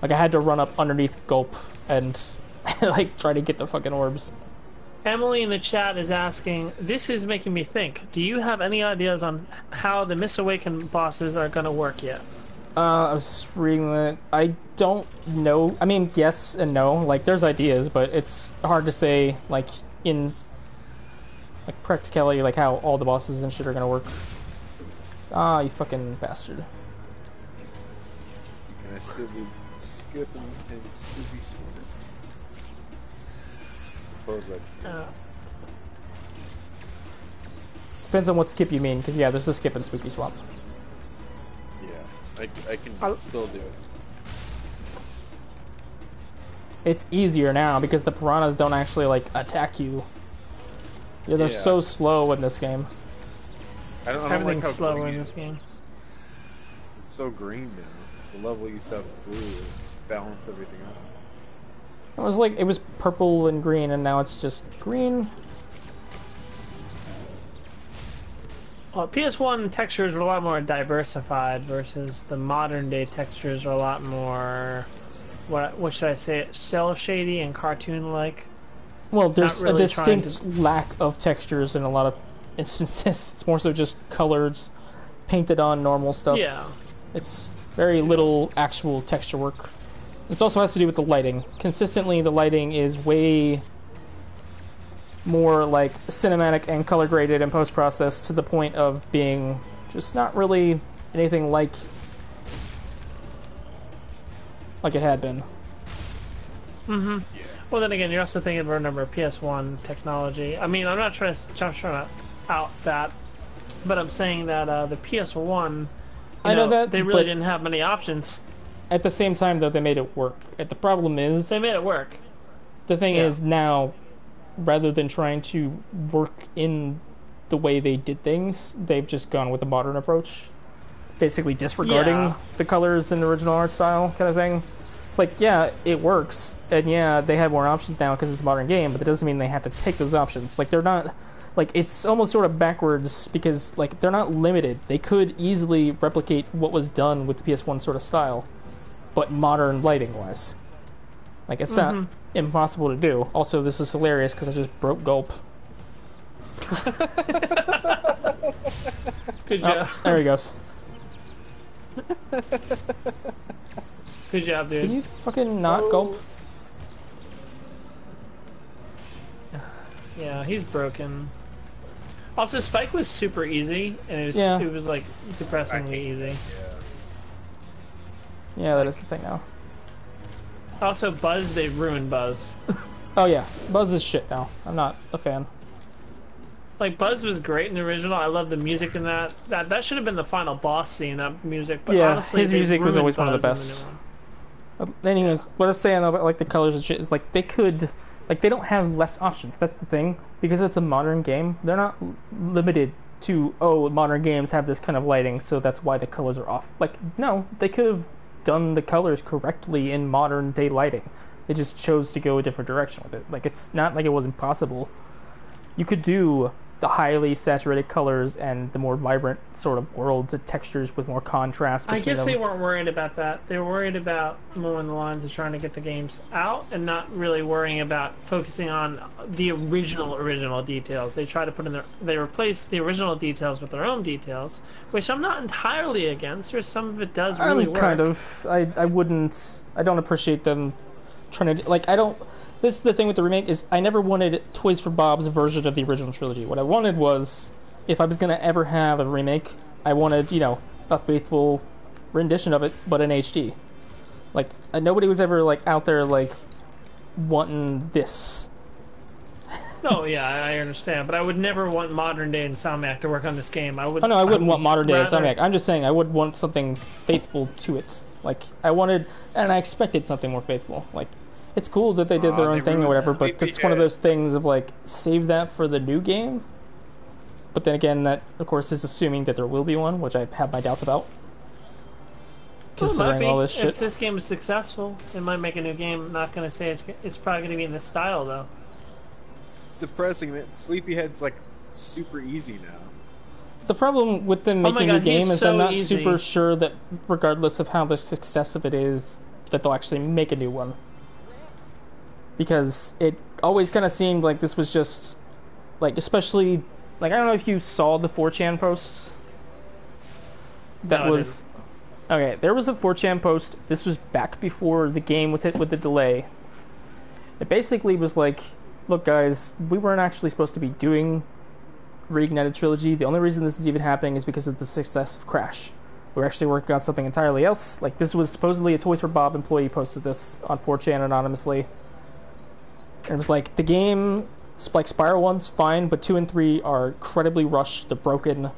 Like I had to run up underneath Gulp and like try to get the fucking orbs. Emily in the chat is asking, this is making me think, do you have any ideas on how the Miss Awaken bosses are gonna work yet? I was just reading that. I don't know. I mean, yes and no. Like there's ideas, but it's hard to say like in like practicality like how all the bosses and shit are gonna work. Ah, you fucking bastard. Can I still be skipping and Scooby swimming? Suppose I Depends on what skip you mean, because yeah, there's a skip in Spooky Swamp. Yeah, I can still do it. It's easier now because the piranhas don't actually like attack you. Yeah, they're so slow in this game. I don't Everything's like how slower in this game. It's so green now. The level used to have blue to balance everything out. It was purple and green, and now it's just green. Well, PS1 textures are a lot more diversified versus the modern day textures are a lot more, what should I say, cell shady and cartoon like. Well, there's really a distinct lack of textures in a lot of instances. It's more so just colors painted on normal stuff. Yeah. It's very little actual texture work. It also has to do with the lighting. Consistently, the lighting is way more like cinematic and color graded and post processed to the point of being just not really anything like it had been. Mm-hmm. Well, then again, you're also thinking of a number of PS1 technology. I mean, I'm not trying to out that, but I'm saying that the PS1, I know that they really didn't have many options. At the same time, though, they made it work. The problem is they made it work. The thing is now, rather than trying to work in the way they did things, they've just gone with a modern approach, basically disregarding the colors and the original art style kind of thing. It's like, yeah, it works, and yeah, they have more options now because it's a modern game, but that doesn't mean they have to take those options. Like, they're not, like, it's almost sort of backwards because, like, they're not limited. They could easily replicate what was done with the PS1 sort of style, but modern lighting-wise. Like, it's not impossible to do. Also, this is hilarious because I just broke Gulp. Good job. Oh, there he goes. Good job, dude. Can you fucking not Gulp? Yeah, he's broken. Also, Spike was super easy, and it was like depressingly easy. Yeah, that is the thing now. Also, Buzz, they ruined Buzz. Oh yeah, Buzz is shit now. I'm not a fan. Like, Buzz was great in the original. I love the music in that. That should have been the final boss scene, that music. But yeah, honestly, his music was always Buzz one of the best. Anyways, what I was saying about like the colors and shit is like they could, like they don't have less options. That's the thing, because it's a modern game. They're not limited to modern games have this kind of lighting, so that's why the colors are off. Like no, they could have done the colors correctly in modern day lighting. They just chose to go a different direction with it. Like it's not like it was impossible. You could do the highly saturated colors and the more vibrant sort of worlds and textures with more contrast. I guess they weren't worried about that. They were worried about more in the lines of trying to get the games out and not really worrying about focusing on the original details. They try to put in they replace the original details with their own details, which I'm not entirely against. There's some of it does really work. Kind of. I don't appreciate them trying to, like, I don't. This is the thing with the remake, is I never wanted Toys for Bob's version of the original trilogy. What I wanted was, if I was going to ever have a remake, I wanted, you know, a faithful rendition of it, but in HD. Like, nobody was ever, like, out there, like, wanting this. No, yeah, I understand, but I would never want modern day Insomniac to work on this game. I wouldn't want modern day Insomniac. I'm just saying I would want something faithful to it. Like, I wanted, and I expected something more faithful. Like, it's cool that they did their own thing or whatever, but it's one of those things of like, save that for the new game. But then again, that of course is assuming that there will be one, which I have my doubts about. Considering all this shit. If this game is successful, they might make a new game. I'm not gonna say it's probably gonna be in this style though. Depressing, man. Sleepyhead's like super easy now. The problem with them making a game is so I'm not easy. super sure that regardless of how the success of it is, that they'll actually make a new one. Because it always kind of seemed like this was just, like, especially, like, I don't know if you saw the 4chan posts. That was, okay, there was a 4chan post, this was back before the game was hit with the delay. It basically was like, look guys, we weren't actually supposed to be doing Reignited Trilogy. The only reason this is even happening is because of the success of Crash. We're actually working on something entirely else. Like, this was supposedly a Toys for Bob employee posted this on 4chan anonymously. And it was like, the game, like, Spyro 1's fine, but 2 and 3 are incredibly rushed, they're broken.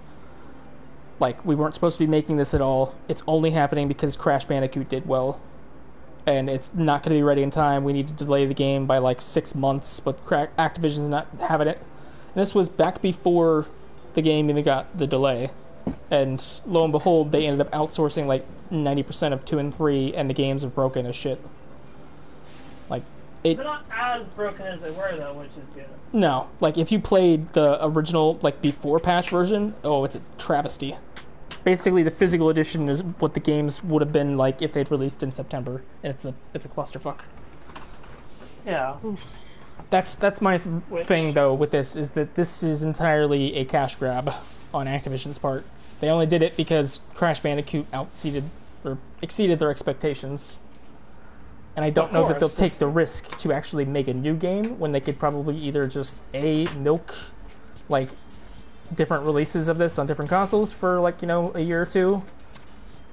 Like, we weren't supposed to be making this at all. It's only happening because Crash Bandicoot did well. And it's not going to be ready in time. We need to delay the game by, like, 6 months, but Activision's not having it. And this was back before the game even got the delay. And lo and behold, they ended up outsourcing, like, 90% of 2 and 3, and the games are broken as shit. Like, They're not as broken as they were though, which is good. No, like if you played the original, like before patch version, oh, it's a travesty. Basically, the physical edition is what the games would have been like if they'd released in September, and it's a clusterfuck. Yeah. That's my thing though with this, is that this is entirely a cash grab on Activision's part. They only did it because Crash Bandicoot exceeded their expectations. And I don't know that they'll take the risk to actually make a new game when they could probably either just milk like different releases of this on different consoles for like, you know, a year or two,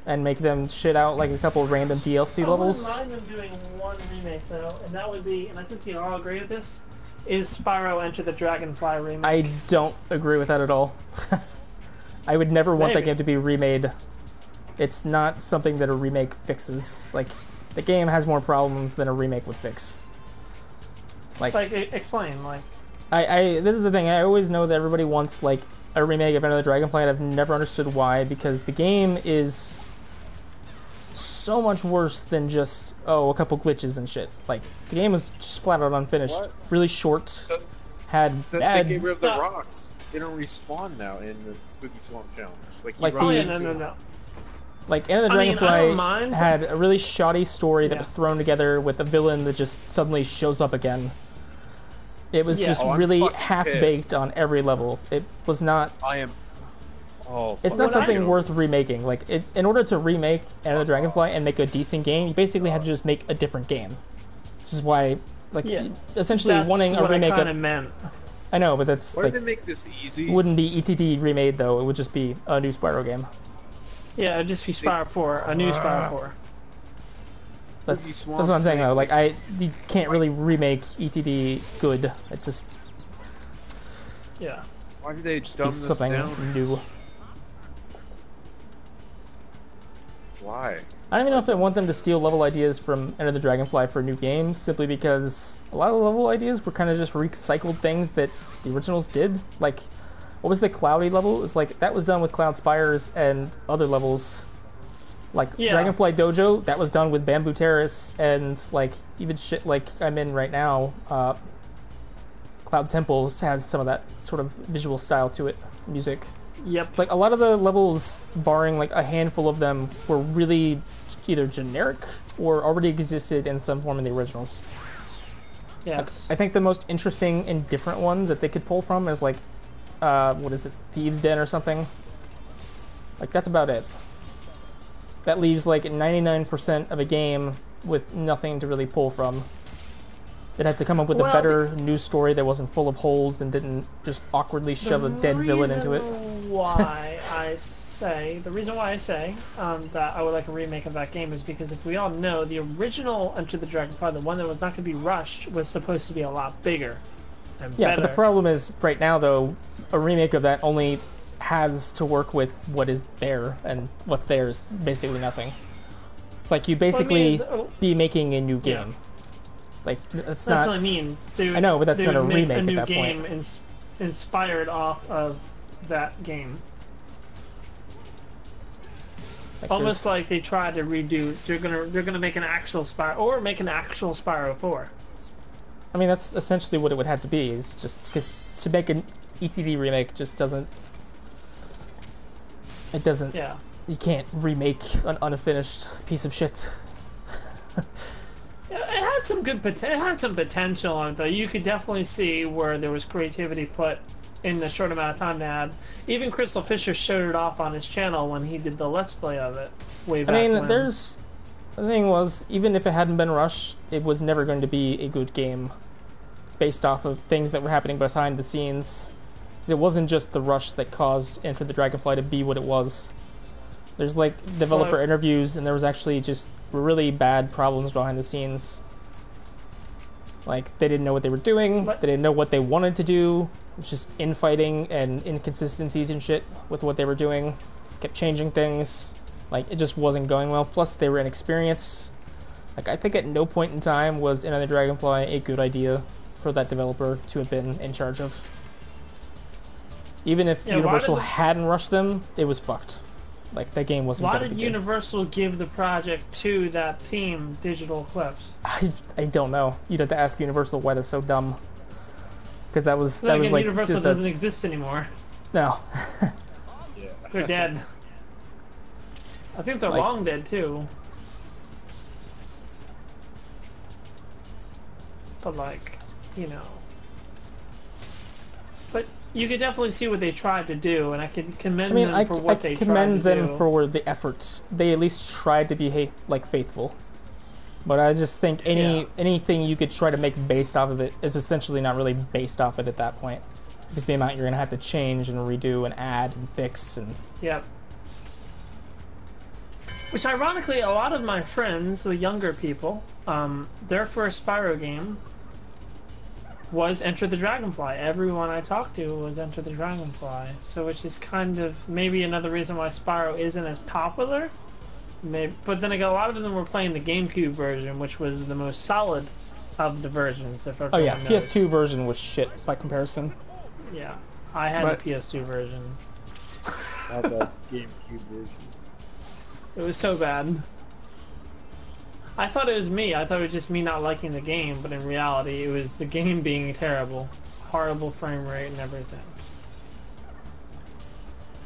and make them shit out like a couple random DLC levels. I wouldn't mind them doing one remake though, and that would be, and I think you all agree with this, is Spyro Enter the Dragonfly remake. I don't agree with that at all. I would never want that game to be remade. It's not something that a remake fixes. Like, the game has more problems than a remake would fix. Like explain, like... this is the thing, I always know that everybody wants, like, a remake of Enter the Dragonfly, and I've never understood why, because the game is so much worse than just, a couple glitches and shit. Like, the game was just flat out unfinished. What? Really short, had bad... They get rid of the rocks. They don't respawn now in the Spooky Swamp Challenge. No. Like, Enter the Dragonfly had a really shoddy story that was thrown together with a villain that just suddenly shows up again. It was just really half-baked on every level. It was not... it's not something worth remaking. Like, in order to remake Enter the Dragonfly and make a decent game, you basically had to just make a different game. This is why, like, essentially wanting a remake of... meant. I know, but that's... Why like, did they make this easy? It wouldn't be ETD remade, though. It would just be a new Spyro game. Yeah, it'd just be Spyro 4, a new Spyro 4. That's what I'm saying, though. Like, you can't really remake ETD good. It just... Yeah. Why did they dumb this down? New. Why? I don't even know if I want them to steal level ideas from Enter the Dragonfly for new games, simply because a lot of level ideas were kind of just recycled things that the originals did. Like, what was the Cloudy level? It was like, that was done with Cloud Spires and other levels. Like, Dragonfly Dojo, that was done with Bamboo Terrace, and, like, even shit like I'm in right now, Cloud Temples has some of that sort of visual style to it, music. Yep. Like, a lot of the levels, barring, like, a handful of them, were really either generic or already existed in some form in the originals. Yes. Like, I think the most interesting and different one that they could pull from is, like, what is it, Thieves' Den or something? Like, that's about it. That leaves, like, 99% of a game with nothing to really pull from. It had to come up with a better new story that wasn't full of holes and didn't just awkwardly shove a dead villain into it. The reason why I say that I would like a remake of that game is because, if we all know, the original Enter the Dragonfly, the one that was not going to be rushed, was supposed to be a lot bigger and better. But the problem is, right now, though, a remake of that only has to work with what is there, and what's there is basically nothing. It's like you basically be making a new game. Yeah. Like, that's not... That's not... what I mean. I know, but that's not a remake at that point. A new game inspired off of that game. Like, almost like they tried to redo... They're gonna make an actual Spyro... Or make an actual Spyro 4. I mean, that's essentially what it would have to be, is just... Because to make an ETV remake just doesn't... It doesn't... Yeah. You can't remake an unfinished piece of shit. It had some good potential. It had some potential on it, though. You could definitely see where there was creativity put in the short amount of time they had. Even Crystal Fisher showed it off on his channel when he did the Let's Play of it way back when. The thing was, even if it hadn't been rushed, it was never going to be a good game based off of things that were happening behind the scenes. It wasn't just the rush that caused Enter the Dragonfly to be what it was. There's, like, developer interviews, and there was actually just really bad problems behind the scenes. Like, they didn't know what they were doing, they didn't know what they wanted to do. It was just infighting and inconsistencies and shit with what they were doing. Kept changing things. Like, it just wasn't going well. Plus, they were inexperienced. Like, I think at no point in time was Enter the Dragonfly a good idea for that developer to have been in charge of. Even if Universal hadn't rushed them, it was fucked. Like, that game wasn't Why gonna did be good. Universal give the project to that team, Digital Eclipse? I don't know. You'd have to ask Universal why they're so dumb. Because that was Then again, like Universal just doesn't exist anymore. no. Yeah. They're dead. I think they're Like- long dead too. But like, you know. But you could definitely see what they tried to do, and I could commend them for what they tried to commend them do. for the effort. They at least tried to be like faithful. But I just think anything you could try to make based off of it is essentially not really based off it at that point. Because the amount you're gonna have to change and redo and add and fix and Yep. Which ironically, a lot of my friends, the younger people, their first Spyro game was Enter the Dragonfly. Everyone I talked to was Enter the Dragonfly. So which is kind of maybe another reason why Spyro isn't as popular. Maybe, but then again, a lot of them were playing the GameCube version, which was the most solid of the versions. If oh yeah, everyone knows. PS2 version was shit by comparison. Yeah, I had But- the PS2 version. Not that GameCube version. It was so bad. I thought it was me. I thought it was just me not liking the game, but in reality, it was the game being terrible. Horrible frame rate and everything.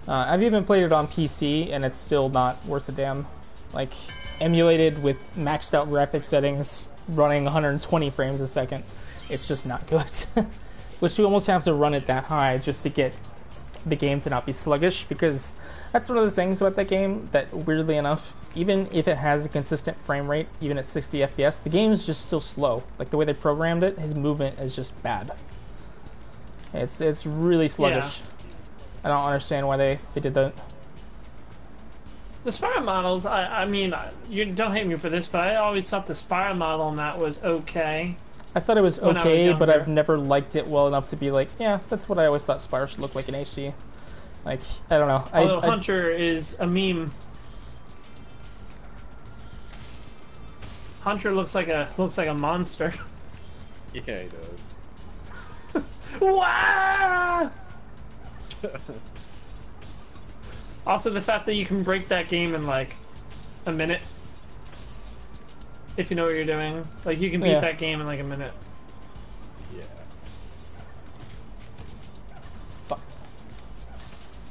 I've even played it on PC and it's still not worth a damn. Like, emulated with maxed out graphic settings, running 120 frames a second, it's just not good. Which you almost have to run it that high just to get the game to not be sluggish, because that's one of the things about that game that, weirdly enough, even if it has a consistent frame rate, even at 60 FPS, the game is just still slow. Like, the way they programmed it, his movement is just bad. It's really sluggish. Yeah. I don't understand why they did that. The Spyro models, I mean, you don't hate me for this, but I always thought the Spyro model on that was okay. I thought it was When I was okay, but younger. I've never liked it well enough to be like, yeah, that's what I always thought Spyro should look like in HD. Like, I don't know. Although Hunter is a meme. Hunter looks like a monster. Yeah, he does. Wow! Also, the fact that you can break that game in like a minute, if you know what you're doing, like you can beat Yeah. that game in like a minute. Yeah. Fuck.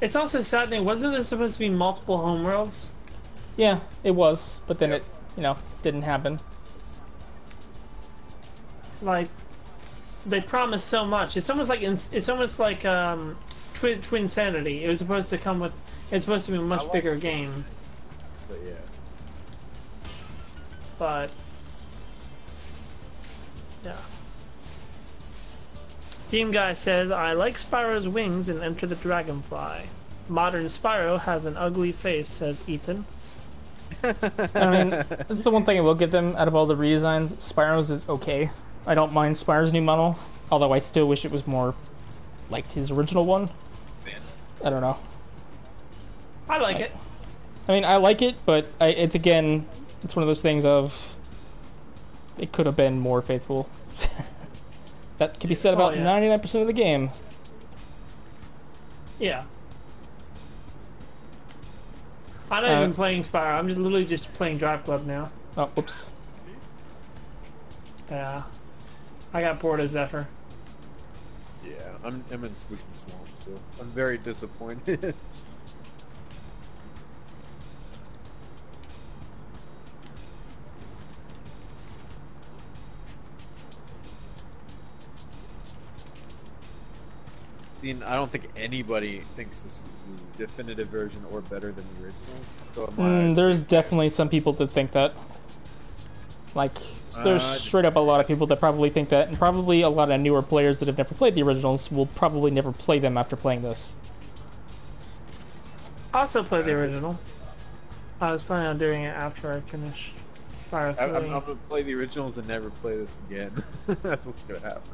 It's also saddening. Wasn't there supposed to be multiple homeworlds? Yeah, it was, but then Yep. it, didn't happen. Like, they promised so much. It's almost like Twin Sanity. It was supposed to come with. It's supposed to be a much I like bigger Twin game, Sanity. But yeah. but yeah. Team Guy says, I like Spyro's wings and Enter the Dragonfly. Modern Spyro has an ugly face, says Ethan. I mean, this is the one thing I will give them out of all the redesigns. Spyro's is okay. I don't mind Spyro's new model, although I still wish it was more like his original one. I don't know. I like it. I mean, I like it, but it's one of those things of it could have been more faithful. That could be said about 99% of the game. Yeah. I'm not even playing Spyro. I'm just literally just playing Drive Club now. Oh, whoops. Yeah. I got bored of Zephyr. Yeah, I'm in Spooky Swamp, so I'm very disappointed. Dean, I don't think anybody thinks this is the definitive version or better than the originals. So in my eyes, There's definitely some people that think that. Like, there's straight up a lot of people that probably think that, and probably a lot of newer players that have never played the originals will probably never play them after playing this. I also played the original. I was planning on doing it after I finished Spyro 3. I'm gonna play the originals and never play this again. That's what's gonna happen.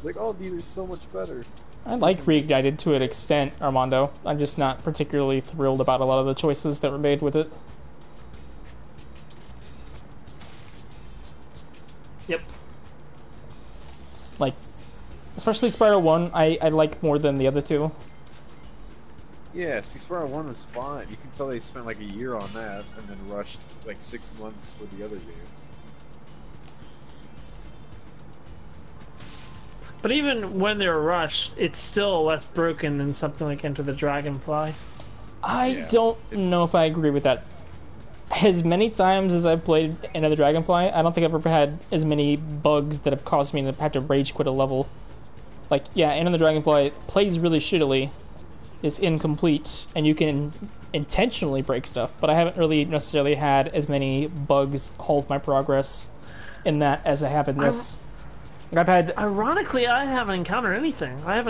Like, oh, dude, they're so much better. I like Reignited to an extent, Armando. I'm just not particularly thrilled about a lot of the choices that were made with it. Yep. Like, especially Spyro 1, I like more than the other two. Yeah, see, Spyro 1 was fine. You can tell they spent like a year on that and then rushed like 6 months for the other games. But even when they're rushed, it's still less broken than something like Enter the Dragonfly. I don't know if I agree with that. As many times as I've played Enter the Dragonfly, I don't think I've ever had as many bugs that have caused me to have to rage quit a level. Like, yeah, Enter the Dragonfly plays really shittily, is incomplete, and you can intentionally break stuff, but I haven't really necessarily had as many bugs halt my progress in that as I have in this. I've had... Ironically, I haven't encountered anything. I've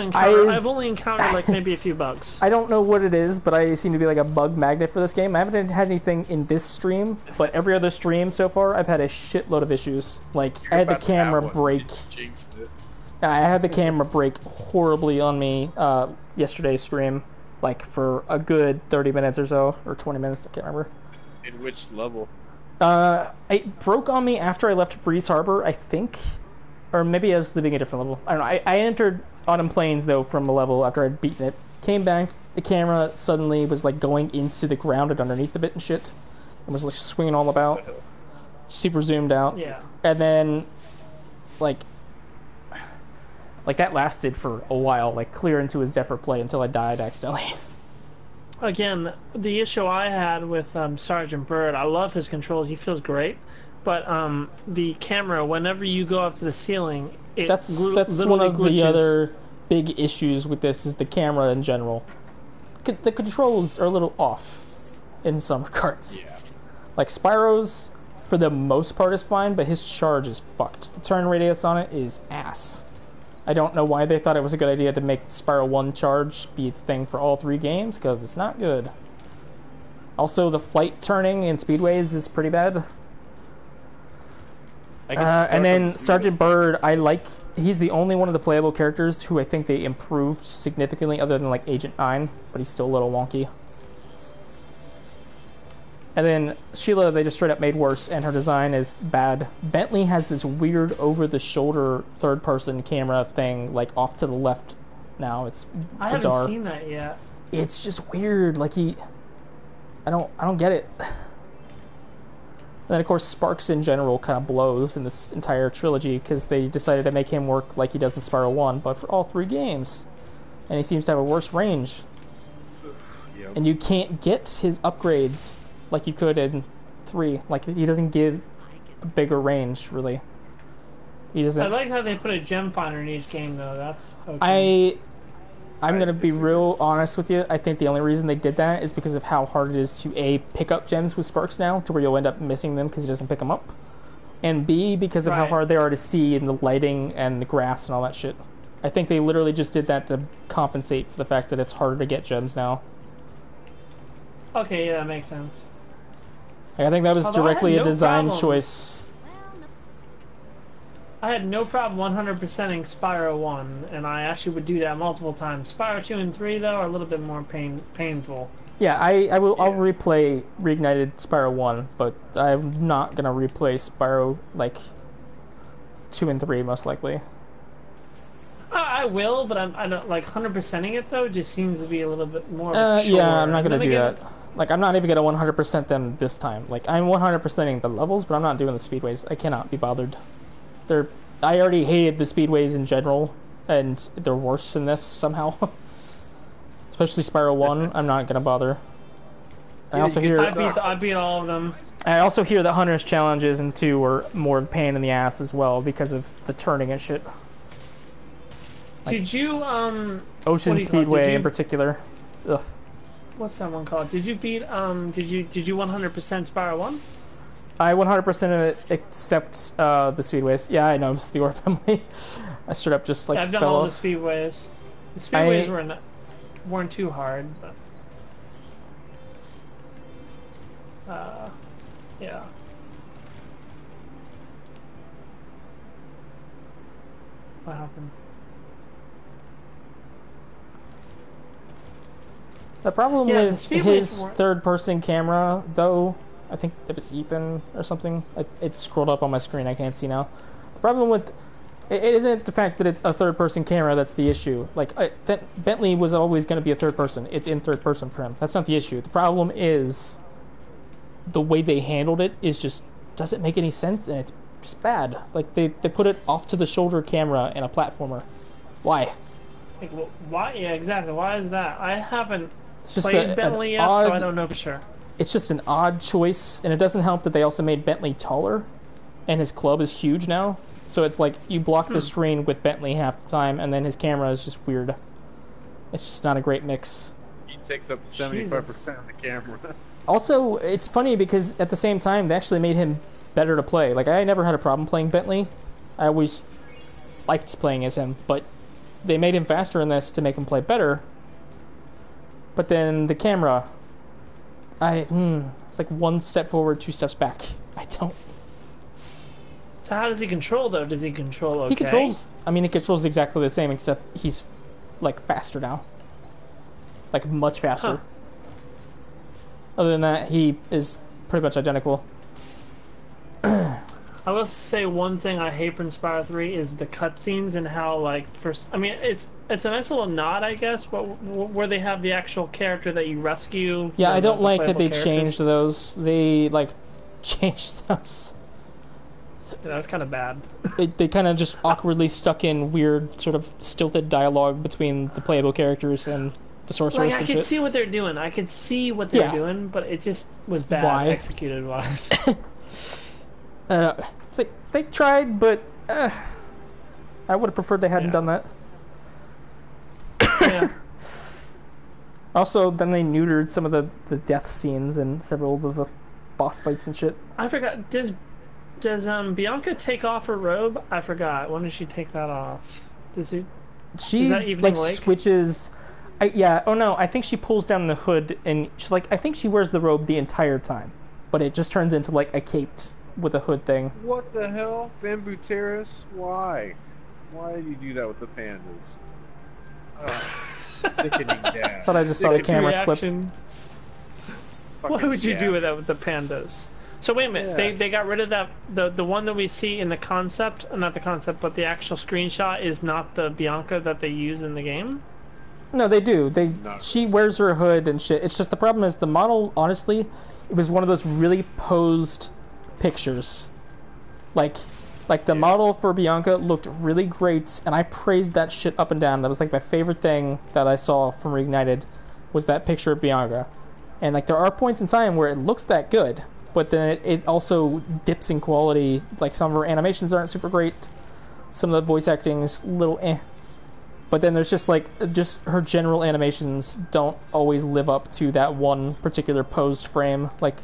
only encountered like maybe a few bugs. I don't know what it is, but I seem to be like a bug magnet for this game. I haven't had anything in this stream, but every other stream so far, I've had a shitload of issues. Like, I had the camera break. I had the camera break horribly on me yesterday's stream, like for a good 30 minutes or so, or 20 minutes, I can't remember. In which level? It broke on me after I left Breeze Harbor, I think. Or maybe I was living a different level. I don't know. I entered Autumn Plains, though, from a level after I'd beaten it. Came back, the camera suddenly was, like, going into the ground and underneath of it and shit. And was, like, swinging all about. Super zoomed out. Yeah. And then, like, that lasted for a while, like, clear into his Zephyr play until I died accidentally. Again, the issue I had with Sergeant Bird, I love his controls, he feels great. But the camera, whenever you go up to the ceiling, that's one of glitches. the other big issues with this is the camera in general. The controls are a little off in some regards. Yeah. Like Spyro's, for the most part, is fine, but his charge is fucked. The turn radius on it is ass. I don't know why they thought it was a good idea to make Spyro 1 charge be the thing for all 3 games, because it's not good. Also, the flight turning in speedways is pretty bad. And then Sergeant Bird, he's the only one of the playable characters who I think they improved significantly other than like Agent 9, but he's still a little wonky. And then Sheila, they just straight up made worse, and her design is bad. Bentley has this weird over-the-shoulder third-person camera thing, like off to the left now. It's bizarre. I haven't seen that yet. It's just weird. Like I don't get it. And then, of course, Sparks in general kind of blows in this entire trilogy because they decided to make him work like he does in Spyro 1, but for all 3 games. And he seems to have a worse range. Yep. And you can't get his upgrades like you could in 3. Like, he doesn't give a bigger range, really. He doesn't... I like how they put a gem finder in each game, though. That's okay. I'm gonna be real honest with you. I think the only reason they did that is because of how hard it is to A, pick up gems with Sparks now, to where you'll end up missing them because he doesn't pick them up, and B, because of how hard they are to see in the lighting and the grass and all that shit. I think they literally just did that to compensate for the fact that it's harder to get gems now. Okay, yeah, that makes sense. I think that was directly a design choice. I had no problem 100%ing Spyro 1, and I actually would do that multiple times. Spyro 2 and 3, though, are a little bit more painful. Yeah, I'll replay Reignited Spyro 1, but I'm not gonna replay Spyro, like, 2 and 3, most likely. I will, but I don't, like, 100%ing it, though, just seems to be a little bit more of a chore. Yeah, I'm not gonna do that. Like, I'm not even gonna 100% them this time. Like, I'm 100%ing the levels, but I'm not doing the speedways. I cannot be bothered. I already hated the speedways in general, and they're worse in this somehow. Especially Spyro 1, I'm not gonna bother. I also hear I beat all of them. I also hear that Hunter's challenges in 2 were more pain in the ass as well because of the turning and shit. Like, did you Ocean Speedway in particular. Ugh. What's that one called? Did you beat did you 100% Spyro 1? I 100% it except the speedways. Yeah, I know, it's the Orb Emily. I straight up just like I've done fell all off. the speedways. The speedways weren't too hard, but yeah. What happened? The problem with his third-person camera, though, I think it was Ethan or something. It scrolled up on my screen. I can't see now. The problem with It isn't the fact that it's a third-person camera that's the issue. Like, Bentley was always going to be a third person. It's in third person for him. That's not the issue. The problem is the way they handled it is just doesn't make any sense, and it's just bad. Like, they put it off to the shoulder camera in a platformer. Why? Like, why? Yeah, exactly. Why is that? I haven't It's just played Bentley yet, so I don't know for sure. It's just an odd choice, and it doesn't help that they also made Bentley taller, and his club is huge now. So it's like you block the screen with Bentley half the time, and then his camera is just weird. It's just not a great mix. He takes up 75% of the camera. Also, it's funny because at the same time, they actually made him better to play. Like, I never had a problem playing Bentley. I always liked playing as him, but they made him faster in this to make him play better. But then the camera, it's like one step forward, 2 steps back. I don't... So how does he control, though? Does he control okay? He controls... I mean, he controls exactly the same, except he's, like, faster now. Like, much faster. Huh. Other than that, he is pretty much identical. I will say one thing I hate from Spyro 3 is the cutscenes and how, like, first... I mean, it's a nice little nod, I guess, but where they have the actual character that you rescue... Yeah, I don't like that they changed those. They, like, changed those. Yeah, that was kind of bad. They kind of just awkwardly stuck in weird, sort of stilted dialogue between the playable characters and the sorceress. Like, I could see what they're doing. I could see what they're doing, but it just was bad executed wise. It's like they tried, but I would have preferred they hadn't done that. Yeah. Also, then they neutered some of the death scenes and several of the boss fights and shit. I forgot. Does Bianca take off her robe? I forgot. When does she take that off? She like switches. Oh no, I think she pulls down the hood and I think she wears the robe the entire time, but it just turns into like a cape with a hood thing. What the hell, Bamboo Terrace? Why? Why did you do that with the pandas? Sickening gas. Thought I just saw the camera clip. What would you do with that with the pandas? So wait a minute, they got rid of that, the one that we see in the concept, not the concept, but the actual screenshot is not the Bianca that they use in the game? No, they do. She wears her hood and shit. It's just the problem is the model, honestly, it was one of those really posed pictures. Like the model for Bianca looked really great, and I praised that shit up and down. That was like my favorite thing that I saw from Reignited, was that picture of Bianca. And like there are points in time where it looks that good, but then it also dips in quality. Like some of her animations aren't super great, some of the voice acting's a little eh. But then there's just her general animations don't always live up to that one particular posed frame. Like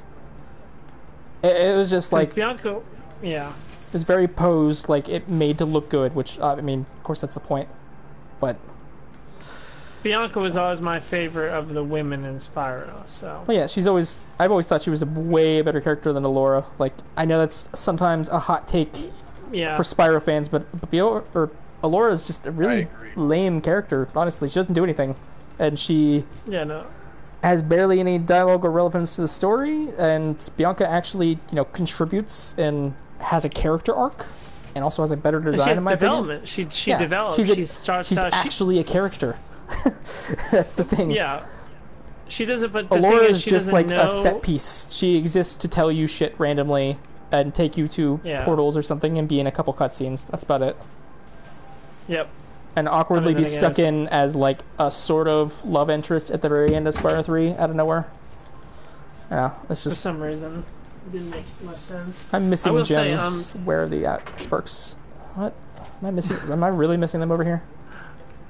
it was just like Bianca, yeah. It was very posed, like it made to look good, which I mean, of course that's the point. But Bianca was always my favorite of the women in Spyro, so... Well, yeah, I've always thought she was a way better character than Allura. Like, I know that's sometimes a hot take for Spyro fans, but Allura is just a really lame character, honestly. She doesn't do anything. And she has barely any dialogue or relevance to the story, and Bianca actually, contributes and has a character arc, and also has a better design, in my opinion. She develops. She's actually a character. That's the thing. Yeah. She doesn't, but Allura is just like a set piece. She exists to tell you shit randomly and take you to portals or something and be in a couple cutscenes. That's about it. Yep. And awkwardly be stuck in as like a sort of love interest at the very end of Spyro 3 out of nowhere. Yeah, it's just... For some reason, it didn't make much sense. I'm missing gems. Where are the sparks? What? Am I really missing them over here?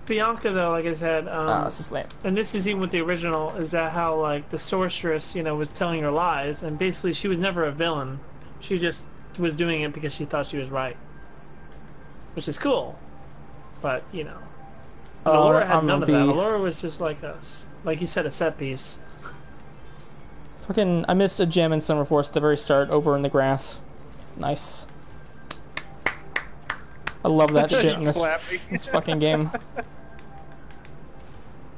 Bianca, though, like I said, this is lame. And this is even with the original, is that how, like, the sorceress, was telling her lies, and basically she was never a villain. She just was doing it because she thought she was right. Which is cool. But, Allura had none of that. Allura was just like you said, a set piece. I missed a gem in Summer Force at the very start, over in the grass. Nice. I love that shit in this fucking game.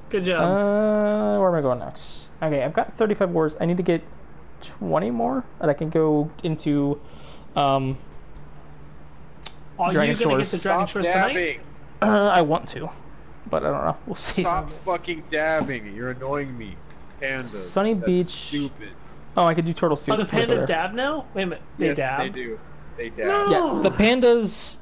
Good job. Where am I going next? Okay, I've got 35 wars. I need to get 20 more, and I can go into Are Dragon you gonna Shores. get the Dragon Stop Shores tonight? dabbing. I want to, but I don't know. We'll see. Stop fucking dabbing. You're annoying me. Pandas. Sunny That's Beach. Stupid. Oh, I could do turtle soup. Oh, the We'll go pandas there. dab now? Wait a minute, they Yes, dab? they do. They dab. No. Yeah, the pandas.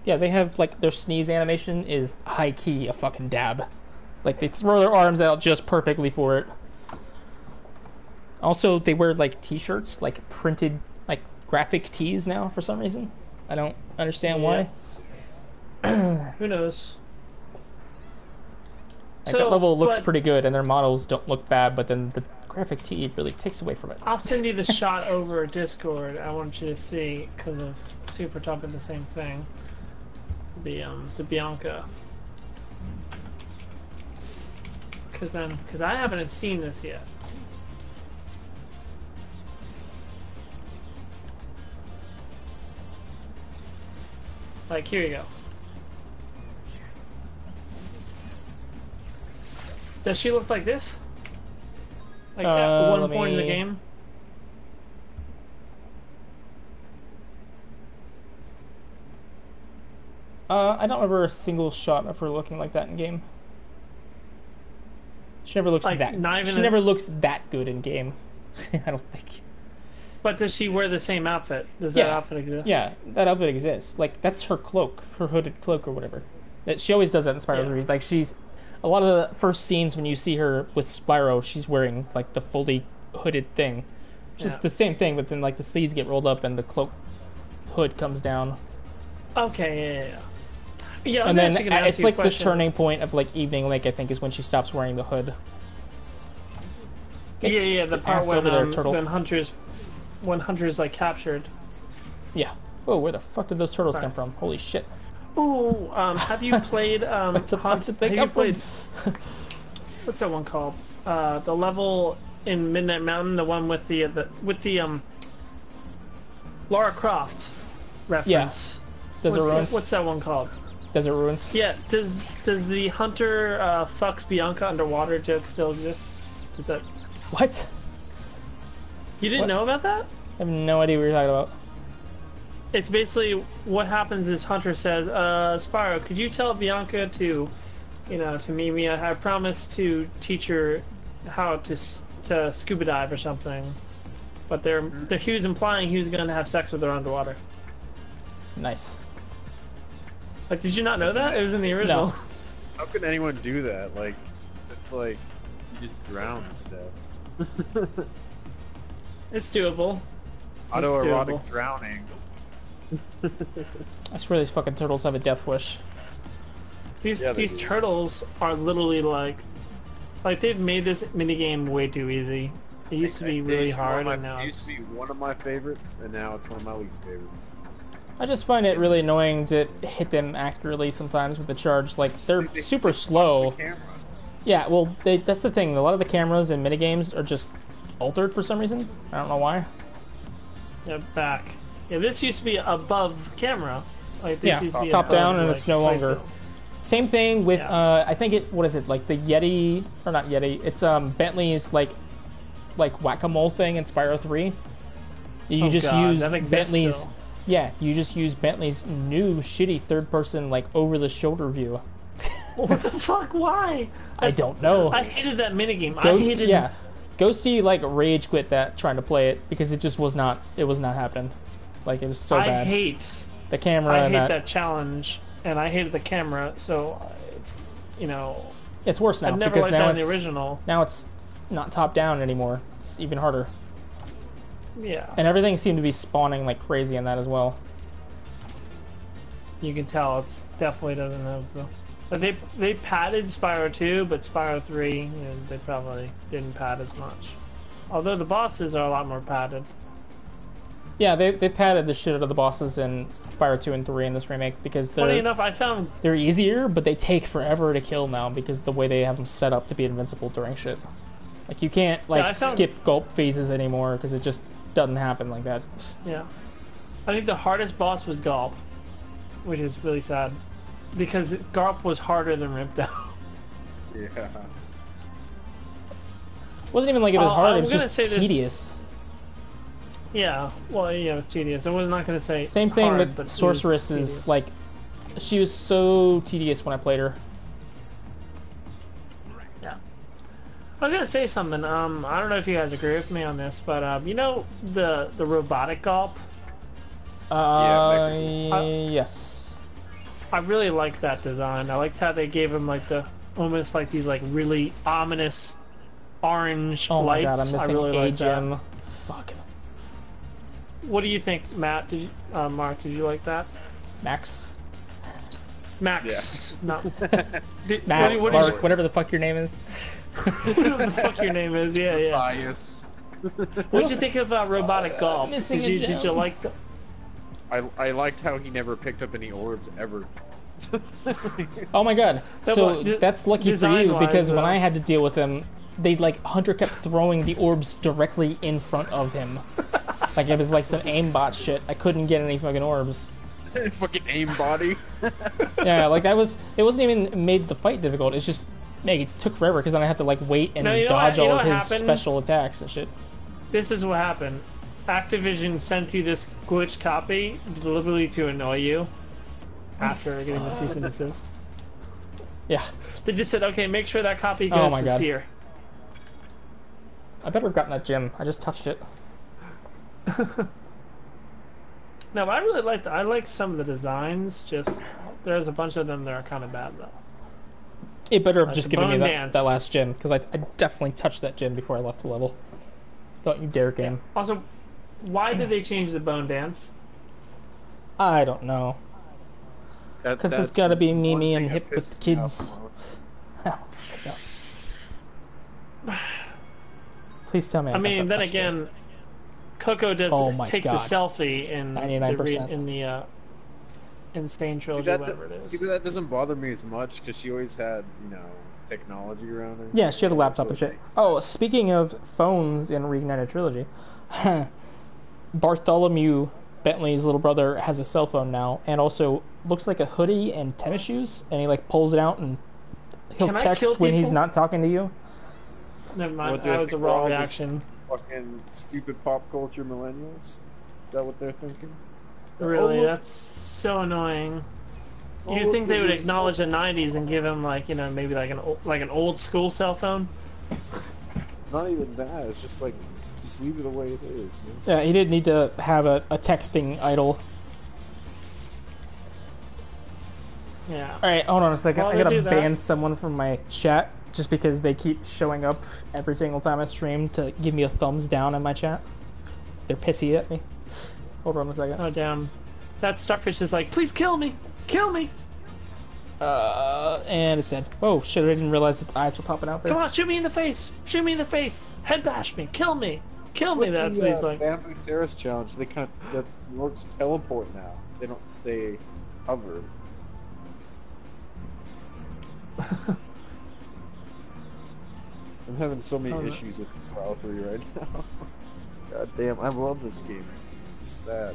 Yeah, they have like their sneeze animation is high key a fucking dab. Like they throw their arms out just perfectly for it. Also, they wear like t-shirts, like printed, like graphic tees now for some reason. I don't understand why. Who knows? Like, that level looks pretty good, and their models don't look bad, but then the graphic tee really takes away from it. I'll send you the shot over Discord. I want you to see because of Super talking the same thing. The Bianca. Because I haven't seen this yet. Like, here you go. Does she look like this? Like at one point in the game? I don't remember a single shot of her looking like that in game. She never looks Like, that. not even She never looks that good in game. I don't think. But does she wear the same outfit? Does that outfit exist? Yeah, that outfit exists. Like that's her cloak, her hooded cloak or whatever. That she always does that in Spyro 3. Like she's a lot of the first scenes when you see her with Spyro, she's wearing like the fully hooded thing. Just the same thing, but then like the sleeves get rolled up and the cloak hood comes down. Okay, yeah, I was and then actually gonna ask it's you a like the question. turning point of like Evening Lake, I think, is when she stops wearing the hood. Yeah, the part Ass over there, turtle. when Hunter's like captured. Yeah. Oh, where the fuck did those turtles come from? Holy shit. Ooh, have you played What the fuck did they come played from? what's that one called? The level in Midnight Mountain, the one with the Lara Croft reference. Desert Ruins. What's that one called? Desert Ruins. Yeah, does the Hunter fucks Bianca underwater joke still exist? Is that What? you didn't know about that? I have no idea what you're talking about. It's basically what happens is Hunter says, Spyro, could you tell Bianca to, to meet me? I promised to teach her how to scuba dive or something. But he was implying he was going to have sex with her underwater. Nice. Like, did you not know that? It was in the original. No. How can anyone do that? Like, it's like you just drown to death. It's doable. Autoerotic drowning. I swear these fucking turtles have a death wish. These Yeah, they do. turtles are literally like they've made this minigame way too easy. It used to be really hard, and now It used to be one of my favorites, and now it's one of my least favorites. I just find it really annoying to hit them accurately sometimes with the charge. Like, they're super slow. Yeah, well, that's the thing. A lot of the cameras in minigames are just altered for some reason. I don't know why. yeah, back. Yeah, this used to be above camera. Like this used to be top above, down, and like, it's no longer. playfield. Same thing with, I think what is it, like the Yeti, or not Yeti, it's Bentley's, like whack-a-mole thing in Spyro 3. You Oh just God, use that exists Bentley's, still. yeah, you just use Bentley's new shitty third-person, like, over-the-shoulder view. What the fuck? Why? I don't know. I hated that minigame. Ghosty, like, rage quit that trying to play it, because it just was not happening. Like, it was so bad. I hate the camera I and hate that challenge, and I hated the camera, so it's, it's worse now, I've never because liked now that in it's, the original. now it's not top down anymore. It's even harder. Yeah. And everything seemed to be spawning like crazy in that as well. You can tell it's definitely doesn't have the... But they padded Spyro 2, but Spyro 3, they probably didn't pad as much. Although the bosses are a lot more padded. Yeah, they padded the shit out of the bosses in Spyro 2 and 3 in this remake because Funny enough, I found... they're easier, but they take forever to kill now because the way they have them set up to be invincible during shit. Like, you can't, like, skip gulp phases anymore because it just doesn't happen like that. Yeah. I think the hardest boss was Gulp, which is really sad. Because Garp was harder than Ripto. Yeah. It wasn't even like it was hard, it I'm was gonna just say this- tedious. Yeah, well, yeah, it was tedious. I was not going to say Same thing hard, with but Sorceress. Is like, she was so tedious when I played her. Yeah. I was gonna say something. I don't know if you guys agree with me on this, but you know the robotic gulp. Yes. I really liked that design. I liked how they gave him like the almost like these like really ominous orange Oh my lights. god, I'm missing I really a like gem. that. Fuck. What do you think, Matt? Did you, Mark? Did you like that? Max. Max. No. Matt, what Mark, whatever the fuck your name is. whatever the fuck your name is, yeah, yeah. Matthias. What did you think of robotic golf? missing a Did you gem. like the? I liked how he never picked up any orbs ever. Oh my god. So but that's lucky for you design-wise, because when I had to deal with him, Hunter kept throwing the orbs directly in front of him. Like it was like some aimbot shit. I couldn't get any fucking orbs. Fucking aim body. Yeah, like it wasn't even made the fight difficult. It's just it took forever because then I had to like wait and dodge all of his special attacks and shit. This is what happened. Activision sent you this glitched copy deliberately to annoy you after getting the cease and desist. Yeah. They just said, okay, make sure that copy Oh goes my to God. Seer. I better have gotten that gem. I just touched it. No, but I really liked it. I like some of the designs, just there's a bunch of them that are kind of bad though. It better have Like just the given me bone that, dance. that last gem because I definitely touched that gem before I left the level. Don't you dare, game. Also, why did they change the bone dance? I don't know. Because it's got to be Mimi and hip with kids. Oh, no. Please tell me. I mean, then question. again, Coco does Oh my takes God. a selfie in 99%. in the Insane Trilogy, See, whatever it is. see, that doesn't bother me as much because she always had, technology around her. Yeah, she had a laptop So and shit. it makes Oh, sense. speaking of phones in Reignited Trilogy, Bartholomew Bentley's little brother has a cell phone now, and also looks like a hoodie and tennis shoes, and he like pulls it out and he'll Can I text kill when he's people? not talking to you. Never What, mind, do they that was a think we're wrong all just reaction. Fucking stupid pop culture millennials? Is that what they're thinking? Really, Oh, that's so annoying. oh, You'd think they would there's acknowledge the '90s and give him maybe like an old school cell phone. Not even that. It's just like, just leave it the way it is, man. Yeah, he didn't need to have a texting idol. Yeah. Alright, hold on a second. While I they gotta do that- ban someone from my chat just because they keep showing up every single time I stream to give me a thumbs down in my chat. They're pissy at me. Hold on a second. Oh damn. That starfish is like, please kill me, kill me. And it said, oh shit, I didn't realize its eyes were popping out there. Come on, shoot me in the face, shoot me in the face, head bash me, kill me, kill me. With That's the, what he's like. Bamboo Terrace Challenge, the orcs teleport now. They don't stay covered. I'm having so many Oh, no. issues with this Spyro 3 right now. God damn, I love this game. It's sad.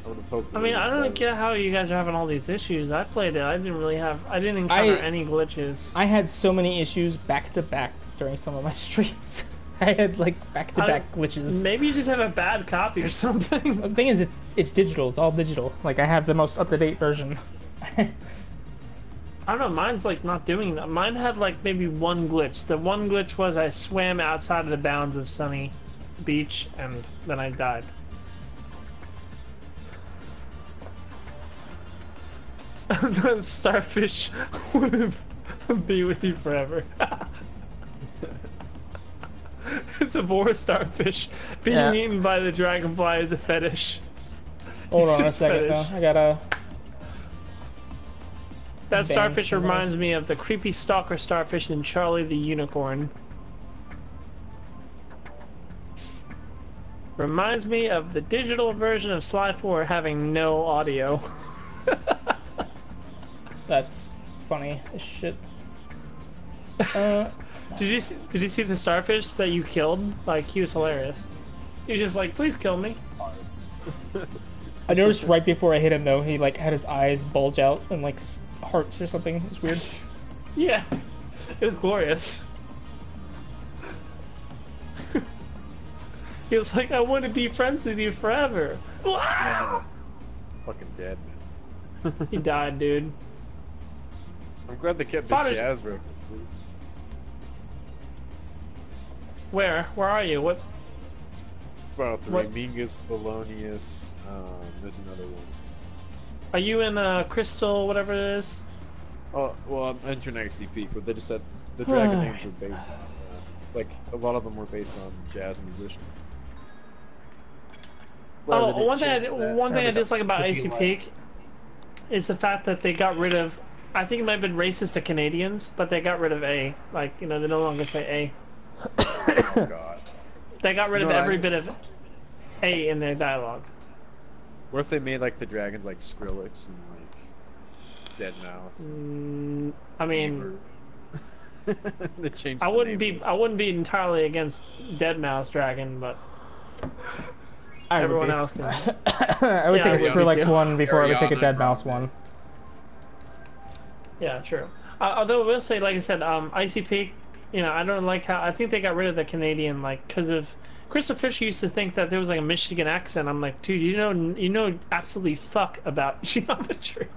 I would have hoped. I mean, I don't get how you guys are having all these issues. I played it. I didn't encounter any glitches. I had so many issues back to back during some of my streams. I had like back to back glitches. Maybe you just have a bad copy or something. The thing is, it's digital. It's all digital. Like I have the most up to date version. I don't know, mine's like not doing that. Mine had like maybe one glitch. The one glitch was I swam outside of the bounds of Sunny Beach and then I died. The starfish would be with you forever. It's a boar starfish. Being eaten by the dragonfly is a fetish. Hold It's on a second, fetish. though. I gotta. That starfish somebody. reminds me of the creepy stalker starfish in Charlie the Unicorn. Reminds me of the digital version of Sly 4 having no audio. That's funny as shit. Did you see the starfish that you killed? Like, he was hilarious. He was just like, please kill me. I noticed right before I hit him, though, he like had his eyes bulge out and like hearts or something. It's weird. Yeah, it was glorious. He was like, I want to be friends with you forever. Wow! Fucking dead, man. He died, dude. I'm glad they kept Father's- the jazz references. Where? Where are you? What? About What? Mingus, Thelonious, there's another one. Are you in Crystal, whatever it is? Oh, well, I'm entering IC Peak, but they just said the dragon names were based on, like, a lot of them were based on jazz musicians. Whether they One thing changed that I dislike about to be Icy like- Peak is the fact that they got rid of. I think it might have been racist to Canadians, but they got rid of A. Like, you know, they no longer say Oh, God. A. They got rid You of know what every I- bit of A in their dialogue. What if they made, like, the dragons like Skrillex and, like, Dead Mouse? I mean, They changed I the wouldn't name. be entirely against Dead Mouse Dragon, but everyone else can. I would Yeah, take a I would be Skrillex too. one before I would take a Ariana Dead Mouse Grande. one. Yeah, true. Although I will say, like I said, Icy Peak, you know, I don't like how I think they got rid of the Canadian, like, because of Crystal Fisher used to think that there was like a Michigan accent. I'm like, dude, you know absolutely fuck about geometry.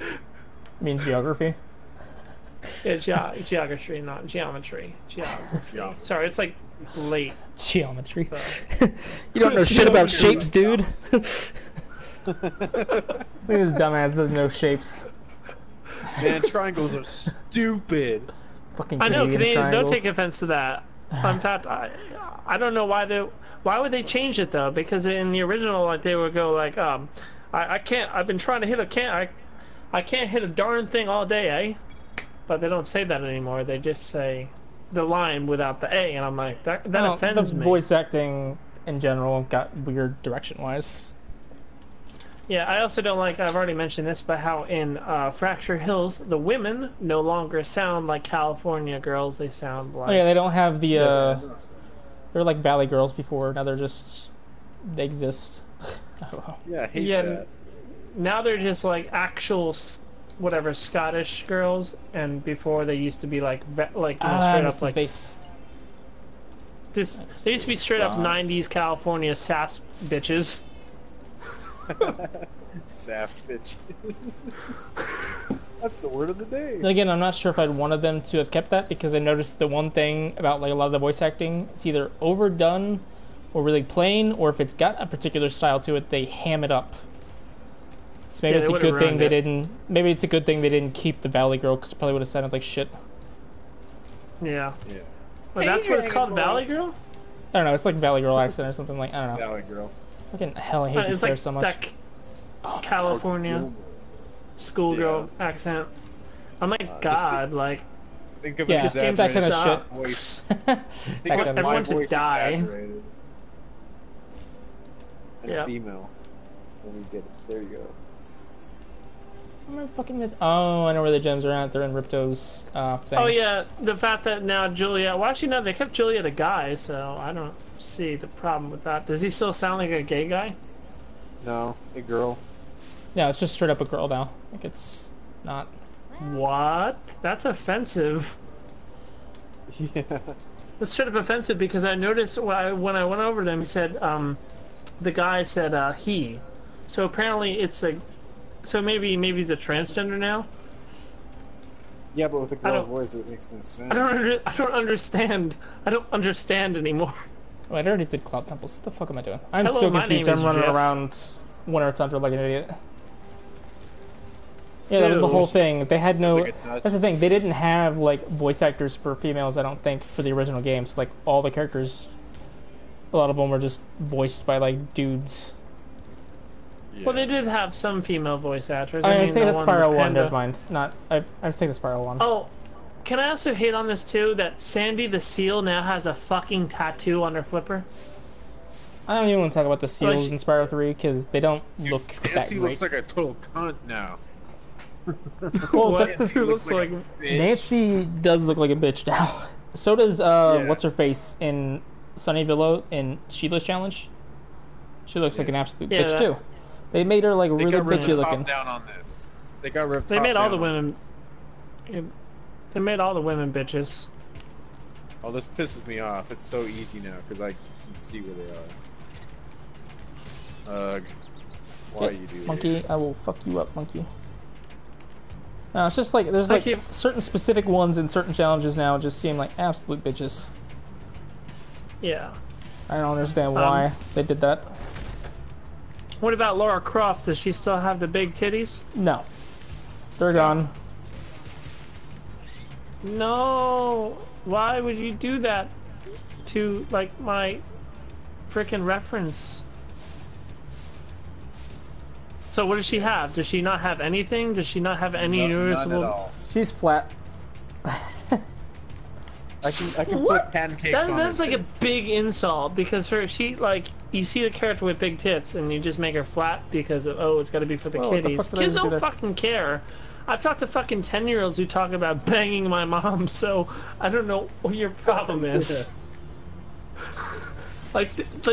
I mean geography. Yeah, geography, not geometry. Geography. Sorry, it's like late. Geometry. You don't know shit about shapes, dude. Look at this dumbass doesn't know shapes. Man, triangles are stupid. Fucking I know Canadian Canadians don't triangles. take offense to that. In fact, I don't know why would they change it though? Because in the original, like they would go like, I can't. I've been trying to hit I can't hit a darn thing all day, eh? But they don't say that anymore. They just say the line without the A, and I'm like, that Well, offends the me. voice acting in general got weird direction-wise. Yeah, I also don't like, I've already mentioned this, but how in Fracture Hills, the women no longer sound like California girls. They sound like... Oh yeah, they don't have the they're like Valley Girls before. Now they're just they exist. I don't know. Yeah, I hate Yeah, that. now they're just like actual, whatever, Scottish girls, and before they used to be like, like, you know, straight up like... Space. They used to be straight up 90s California sass bitches. Sass bitch. That's the word of the day. And again, I'm not sure if I'd wanted them to have kept that because I noticed the one thing about like a lot of the voice acting, it's either overdone or really plain, or if it's got a particular style to it, they ham it up. So maybe Yeah, it's they a good would've thing they ruined it. didn't. Maybe it's a good thing they didn't keep the Valley Girl because it probably would have sounded like shit. Yeah. Yeah. But that's what it's called, Valley Girl? I don't know. It's like Valley Girl accent or something like. I don't know. Valley girl. Fucking hell, I hate these It's like stairs so much. that California schoolgirl accent. Oh my god, like... Think of Yeah, it as that kind of shit. voice. That Think kind of of my Everyone to voice die. exaggerated. And Yeah. female. Let me get it. There you go. Am I fucking this? Oh, I know where the gems are at. They're in Ripto's thing. Oh yeah, the fact that now Julia... Well, actually, no, they kept Julia the guy, so I don't see the problem with that. Does he still sound like a gay guy? No, a girl. Yeah, it's just straight up a girl now. Like it's not. What? That's offensive. Yeah. That's straight up offensive because I noticed when I went over them, he said, the guy said, he. So apparently it's a... So maybe he's a transgender now? Yeah, but with a girl don't- voice, it makes no sense. I don't understand. I don't understand anymore. Oh, I already did Cloud Temples. What the fuck am I doing? I'm Hello, so my confused. name I'm is running Jeff. around Winter Tundra like an idiot. Yeah, that was the Dude. whole thing. They had no. like a Dutch- That's the thing. They didn't have like voice actors for females. I don't think for the original games. Like all the characters, a lot of them were just voiced by like dudes. Yeah. Well, they did have some female voice actors. I mean, was thinking the of one Spyro with 1. Panda. Never mind. Not. I was thinking of Spyro 1. Oh, can I also hate on this too? That Sandy the Seal now has a fucking tattoo on her flipper. I don't even want to talk about the seals she- in Spyro 3 because they don't look that Nancy great. looks like a total cunt now. Well, What? that's- It looks like... a bitch. Nancy does look like a bitch now. So does what's her face in Sunnyville in Sheila's challenge. She looks like an absolute Yeah, bitch that- too. They made her like They really got ripped bitchy top looking. down on this. They got ripped They top made all down the on women- this. They made all the women bitches. Oh, this pisses me off. It's so easy now because I can see where they are. Why you do monkey, this? I will fuck you up, monkey. No, it's just like there's like certain specific ones in certain challenges now just seem like absolute bitches. Yeah. I don't understand why they did that. What about Lara Croft? Does she still have the big titties? No, they're gone. No. Why would you do that to like my freaking reference? So what does she have? Does she not have anything? Does she not have any noticeable? None at all. She's flat. I can What? put pancakes on That's her like a tits. big insult because she like you see the character with big tits and you just make her flat because of, oh, it's got to be for the Well, what the kiddies. fuck did I Kids just do don't there? fucking care. I've talked to fucking 10-year-olds who talk about banging my mom, so I don't know what your problem is. like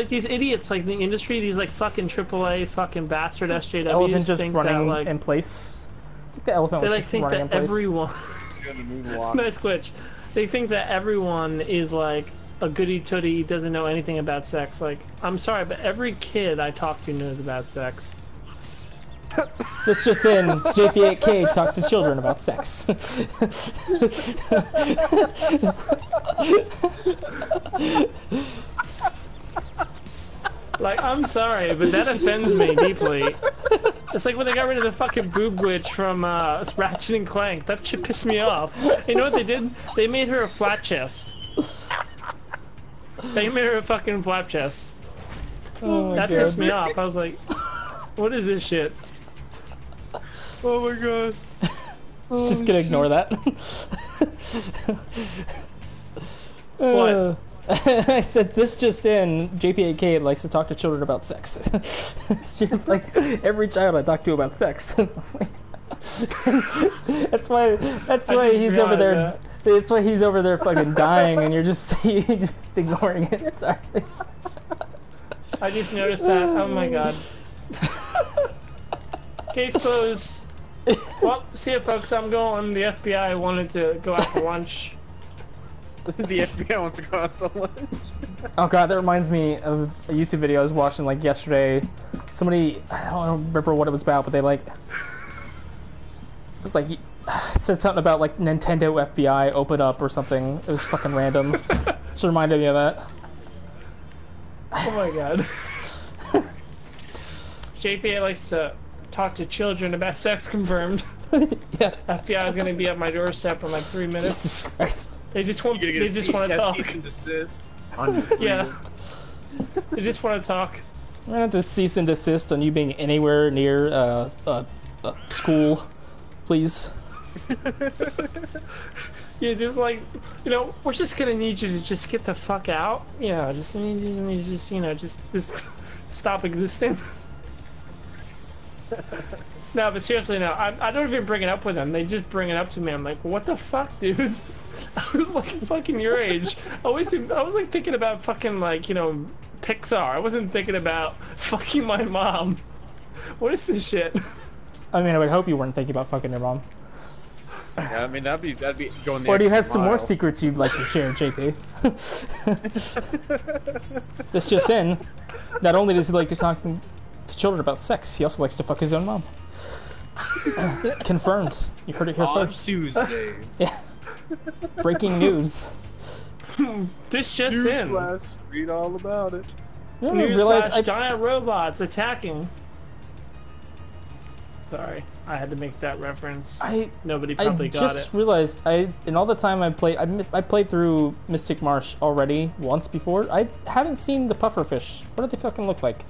these idiots like in the industry, these like fucking AAA fucking bastard SJWs Elephant just think running that like in place. I think the elephant they was like just think running in that place. everyone Doing the moonwalk. nice glitch. They think that everyone is like a goody tootie, doesn't know anything about sex. Like, I'm sorry, but every kid I talk to knows about sex. This just in, JP8K talks to children about sex. Like, I'm sorry, but that offends me deeply. It's like when they got rid of the fucking boob glitch from Ratchet and Clank. That shit pissed me off. You know what they did? They made her a flat chest. They made her a fucking flat chest. Oh my That God. pissed me off. I was like, what is this shit? Oh my god. Just gonna ignore that. What? I said this just in. JP8K likes to talk to children about sex. She's like every child I talk to about sex. That's why. That's why just he's over there. realized That's why he's over there fucking dying, and you're just ignoring it. Sorry. I just noticed that. Oh my god. Case closed. Well, see you folks, I'm going. The FBI wanted to go out for lunch. The FBI wants to go out to lunch. Oh god, that reminds me of a YouTube video I was watching like yesterday. Somebody, I don't remember what it was about, but they like, it was like, said something about like Nintendo FBI open up or something. It was fucking random. Just reminded me of that. Oh my god. JPA likes to talk to children about sex confirmed. Yeah. FBI is gonna be at my doorstep in like 3 minutes. Jesus Christ. They just want You're gonna they just want to talk. cease and desist. Yeah. They just want to talk. I'm gonna have to cease and desist on you being anywhere near school, please. Yeah, just like, you know, we're just gonna need you to just get the fuck out. Yeah, just need you to just, you know, just stop existing. No, but seriously, no, I don't even bring it up with them. They just bring it up to me. I'm like, what the fuck, dude? I was like fucking your age. I was like thinking about fucking like, you know, Pixar. I wasn't thinking about fucking my mom. What is this shit? I mean, I would hope you weren't thinking about fucking your mom. Yeah, I mean that'd be going the Or do you extra have some more mile. secrets you'd like to share, JP? This just in. Not only does he like to talk to children about sex, he also likes to fuck his own mom. Confirmed. You heard it here On first. Tuesdays. Yeah. Breaking news. This just in. Newsflash. Read all about it. You don't realize Newsflash, giant robots attacking. Sorry, I had to make that reference. Nobody probably got just it. realized in all the time I played, I played through Mystic Marsh already once before. I haven't seen the pufferfish. What do they fucking look like?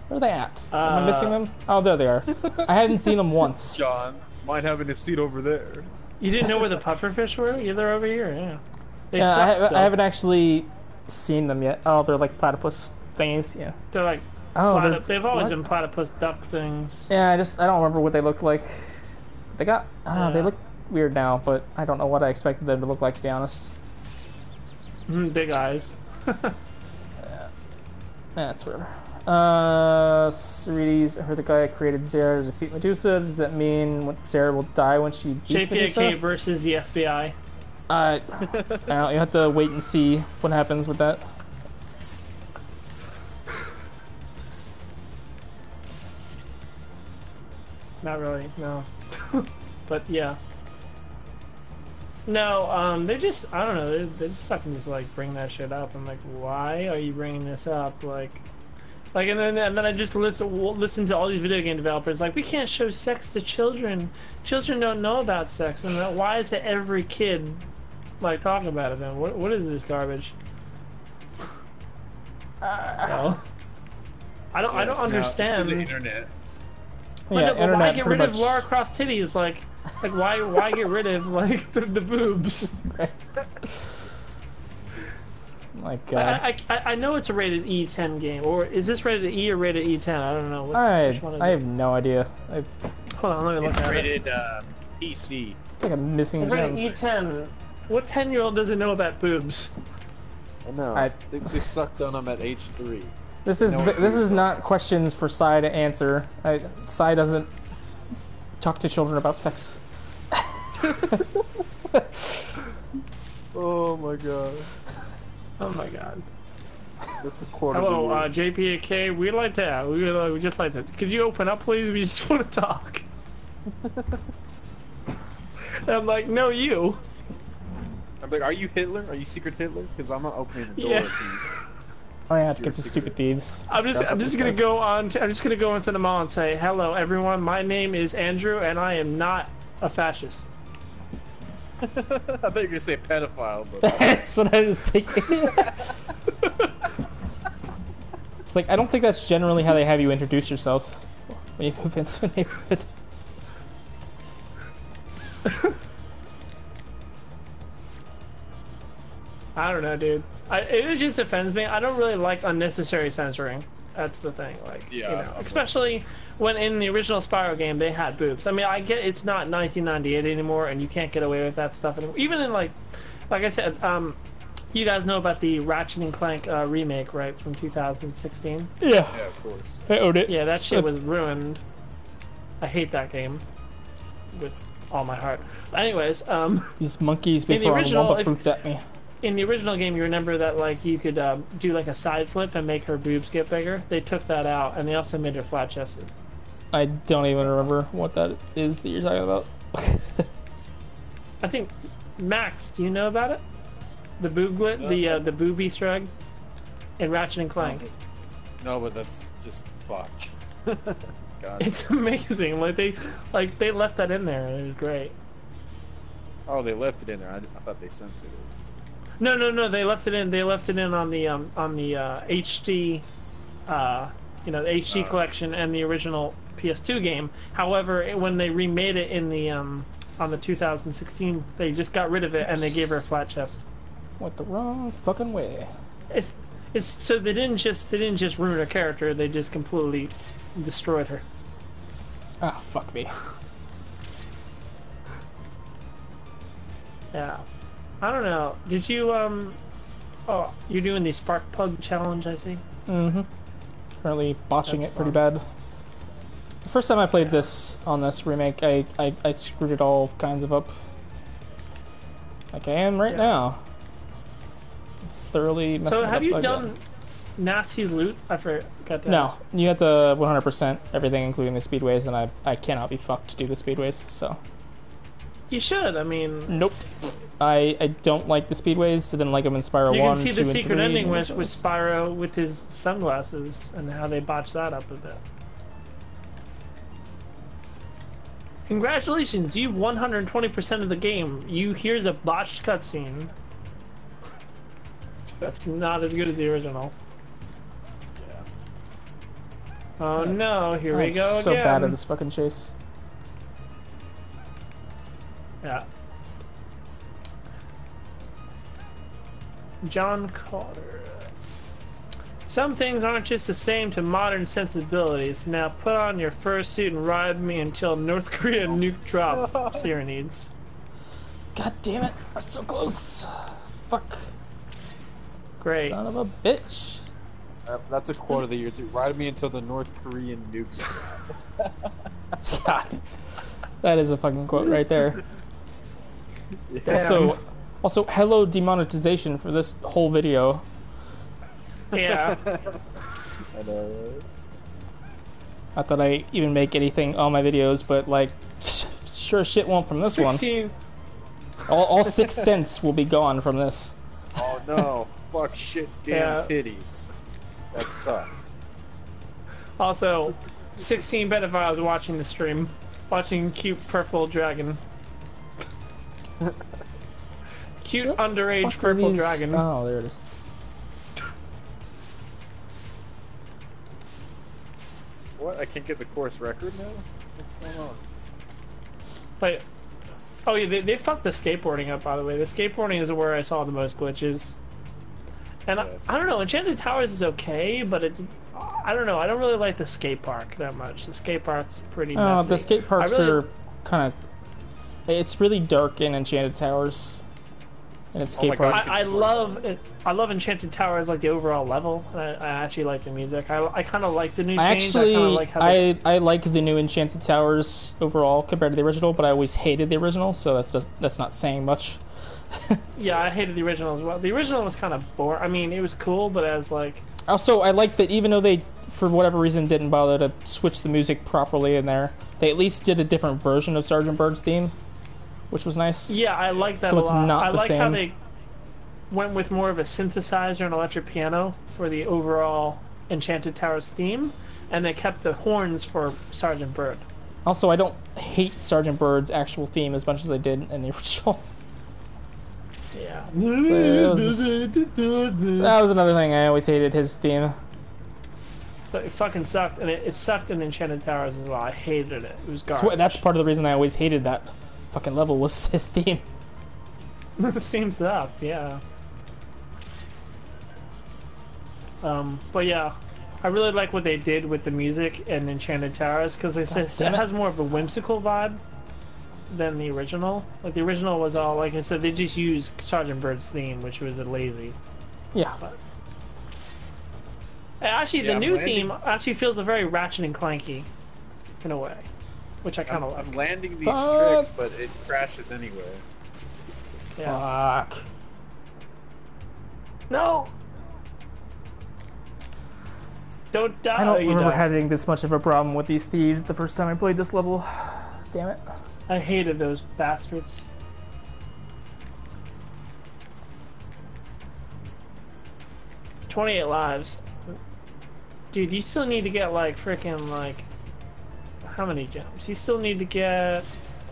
Where are they at? Am I missing them? Oh, there they are. I hadn't seen them once. John might have in his seat over there. You didn't know where the pufferfish were? Yeah, they're over here, yeah. They Yeah, suck still. I haven't actually seen them yet. Oh, they're like platypus thingies. Yeah. They're like, Oh, they've always what? been platypus duck things. Yeah, I don't remember what they looked like. They got they Yeah. look weird now, but I don't know what I expected them to look like, to be honest. Big eyes. That's whatever. Ceredes, I heard the guy who created Zera to defeat Medusa. Does that mean Zera will die when she beats JPAK Medusa? versus the FBI. I don't know, you have to wait and see what happens with that. Not really, no. But yeah. No, they just, I don't know, they just fucking just like bring that shit up. I'm like, why are you bringing this up? Like, and then I just listen to all these video game developers like, we can't show sex to children. Children don't know about sex. And then why is it every kid like talking about it then? What is this garbage? No. I don't understand. It's the internet. Yeah, But internet why get pretty rid of much- Lara Croft titties? Like why get rid of like the boobs? My God. I know it's a rated E10 game, or is this rated E or rated E10? I don't know. Which one is I it? have no idea. Hold on, let me look It's at it. rated PC. I think I'm missing It's rated gems. E10. What 10-year-old doesn't know about boobs? I know. They sucked on them at age 3. This is not questions for Sai to answer. Sai doesn't talk to children about sex. Oh my god. Oh my god. That's a quarter. Hello, JPAK. We just like to. Could you open up, please? We just want to talk. And I'm like, no, you. I'm like, are you Hitler? Are you Secret Hitler? Because I'm not opening the door. Yeah. If you... Oh yeah, to get the You're stupid thieves. I'm just gonna go on. I'm just gonna go into the mall and say, hello, everyone. My name is Andrew, and I am not a fascist. I thought you were gonna say pedophile, but That's what I was thinking. It's like, I don't think that's generally how they have you introduce yourself when you move into a neighborhood. I don't know, dude. It just offends me. I don't really like unnecessary censoring. That's the thing. Like, Yeah, you know, I'm especially when in the original Spyro game they had boobs. I mean, I get it's not 1998 anymore, and you can't get away with that stuff anymore. Even in like I said, you guys know about the Ratchet and Clank remake, right, from 2016? Yeah, yeah, of course. I owned it. Yeah, that shit was ruined. I hate that game with all my heart. Anyways, These monkeys In the basically original, throwing fruits at me. in the original game, you remember that like you could do like a side flip and make her boobs get bigger. They took that out, and they also made her flat chested. I don't even remember what that is that you're talking about. I think Max, do you know about it? The booblet, the boob Easter egg in Ratchet and Clank. No, but that's just fucked. God. It's amazing. Like they left that in there, and it was great. Oh, they left it in there. I thought they censored it. No. They left it in. They left it in on the HD, the HD collection and the original PS2 game. However, when they remade it in the on the 2016, they just got rid of it and they gave her a flat chest. What the wrong fucking way? It's so they didn't just ruin her character. They just completely destroyed her. Ah, fuck me. Yeah. I don't know. Did you oh, you're doing the Spark Plug challenge, I see. Mm-hmm. Currently botching That's it pretty fun. bad. The first time I played this on this remake, I screwed it all kinds of up. Like I am right now. Thoroughly messing So it up have you again. done Nasty's loot? I forgot that. No, you have to 100% everything, including the speedways, and I cannot be fucked to do the speedways, so. You should. I mean, Nope. I don't like the speedways. I didn't like them in Spyro 1, you can see 2, the and secret 3, ending and with those. Spyro with his sunglasses and how they botched that up a bit. Congratulations, you've 120% of the game. Here's a botched cutscene. That's not as good as the original. Oh no, here we I'm go so again. bad at this fucking chase. Yeah. John Carter. Some things aren't just the same to modern sensibilities. Now put on your fursuit and ride me until North Korea nuke drop. Sierra needs. God damn it! I was so close. Fuck. Great. Son of a bitch. That's a quote of the year, too. Ride me until the North Korean nukes. God. That is a fucking quote right there. Damn. Also, Also, hello demonetization for this whole video. Yeah. I know, right? Not that I even make anything on my videos, but like, sure shit won't from this 16. one. All 6 cents will be gone from this. Oh no, fuck shit, damn Yeah. titties. That sucks. Also, 16 bet if I was watching the stream. Watching cute purple dragon. Cute underage Fuck are purple these- dragon. Oh, there it is. What? I can't get the course record now? What's going on? But, oh yeah, they fucked the skateboarding up, by the way. The skateboarding is where I saw the most glitches. And Yes. I don't know, Enchanted Towers is okay, but it's... I don't know, I don't really like the skate park that much. The skate park's pretty messy. The skate parks I really- are kind of... It's really dark in Enchanted Towers. And it's Oh my skate God. park. I love Enchanted Towers, like the overall level. I actually like the music. I kind of like the new I change. actually, I kind of like how they... I like the new Enchanted Towers overall compared to the original, but I always hated the original, so that's not saying much. Yeah, I hated the original as well. The original was kind of boring. I mean, it was cool, but as like... Also, I like that even though they, for whatever reason, didn't bother to switch the music properly in there, they at least did a different version of Sergeant Bird's theme, which was nice. Yeah, I like that So a it's lot. not I the like how same. they went with more of a synthesizer and electric piano for the overall Enchanted Towers theme, and they kept the horns for Sergeant Bird. Also, I don't hate Sergeant Bird's actual theme as much as I did in the original. Yeah. That was another thing I always hated, his theme. But it fucking sucked, and it sucked in Enchanted Towers as well. I hated it. It was garbage. That's part of the reason I always hated that fucking level was his theme. It seems up, yeah. But yeah, I really like what they did with the music in Enchanted Towers because it damn it. has more of a whimsical vibe than the original. Like the original was all, like I said, they just used Sergeant Bird's theme, which was lazy. Yeah. Actually, Yeah, the new landing- theme actually feels very Ratchet and Clanky, in a way, which I kind of like. I'm landing these Fuck. tricks, but it crashes anyway. Yeah. Fuck. No. Don't die. I don't you remember die. having this much of a problem with these thieves the first time I played this level. Damn it. I hated those bastards. "28 lives. Dude, you still need to get like freaking like how many gems? You still need to get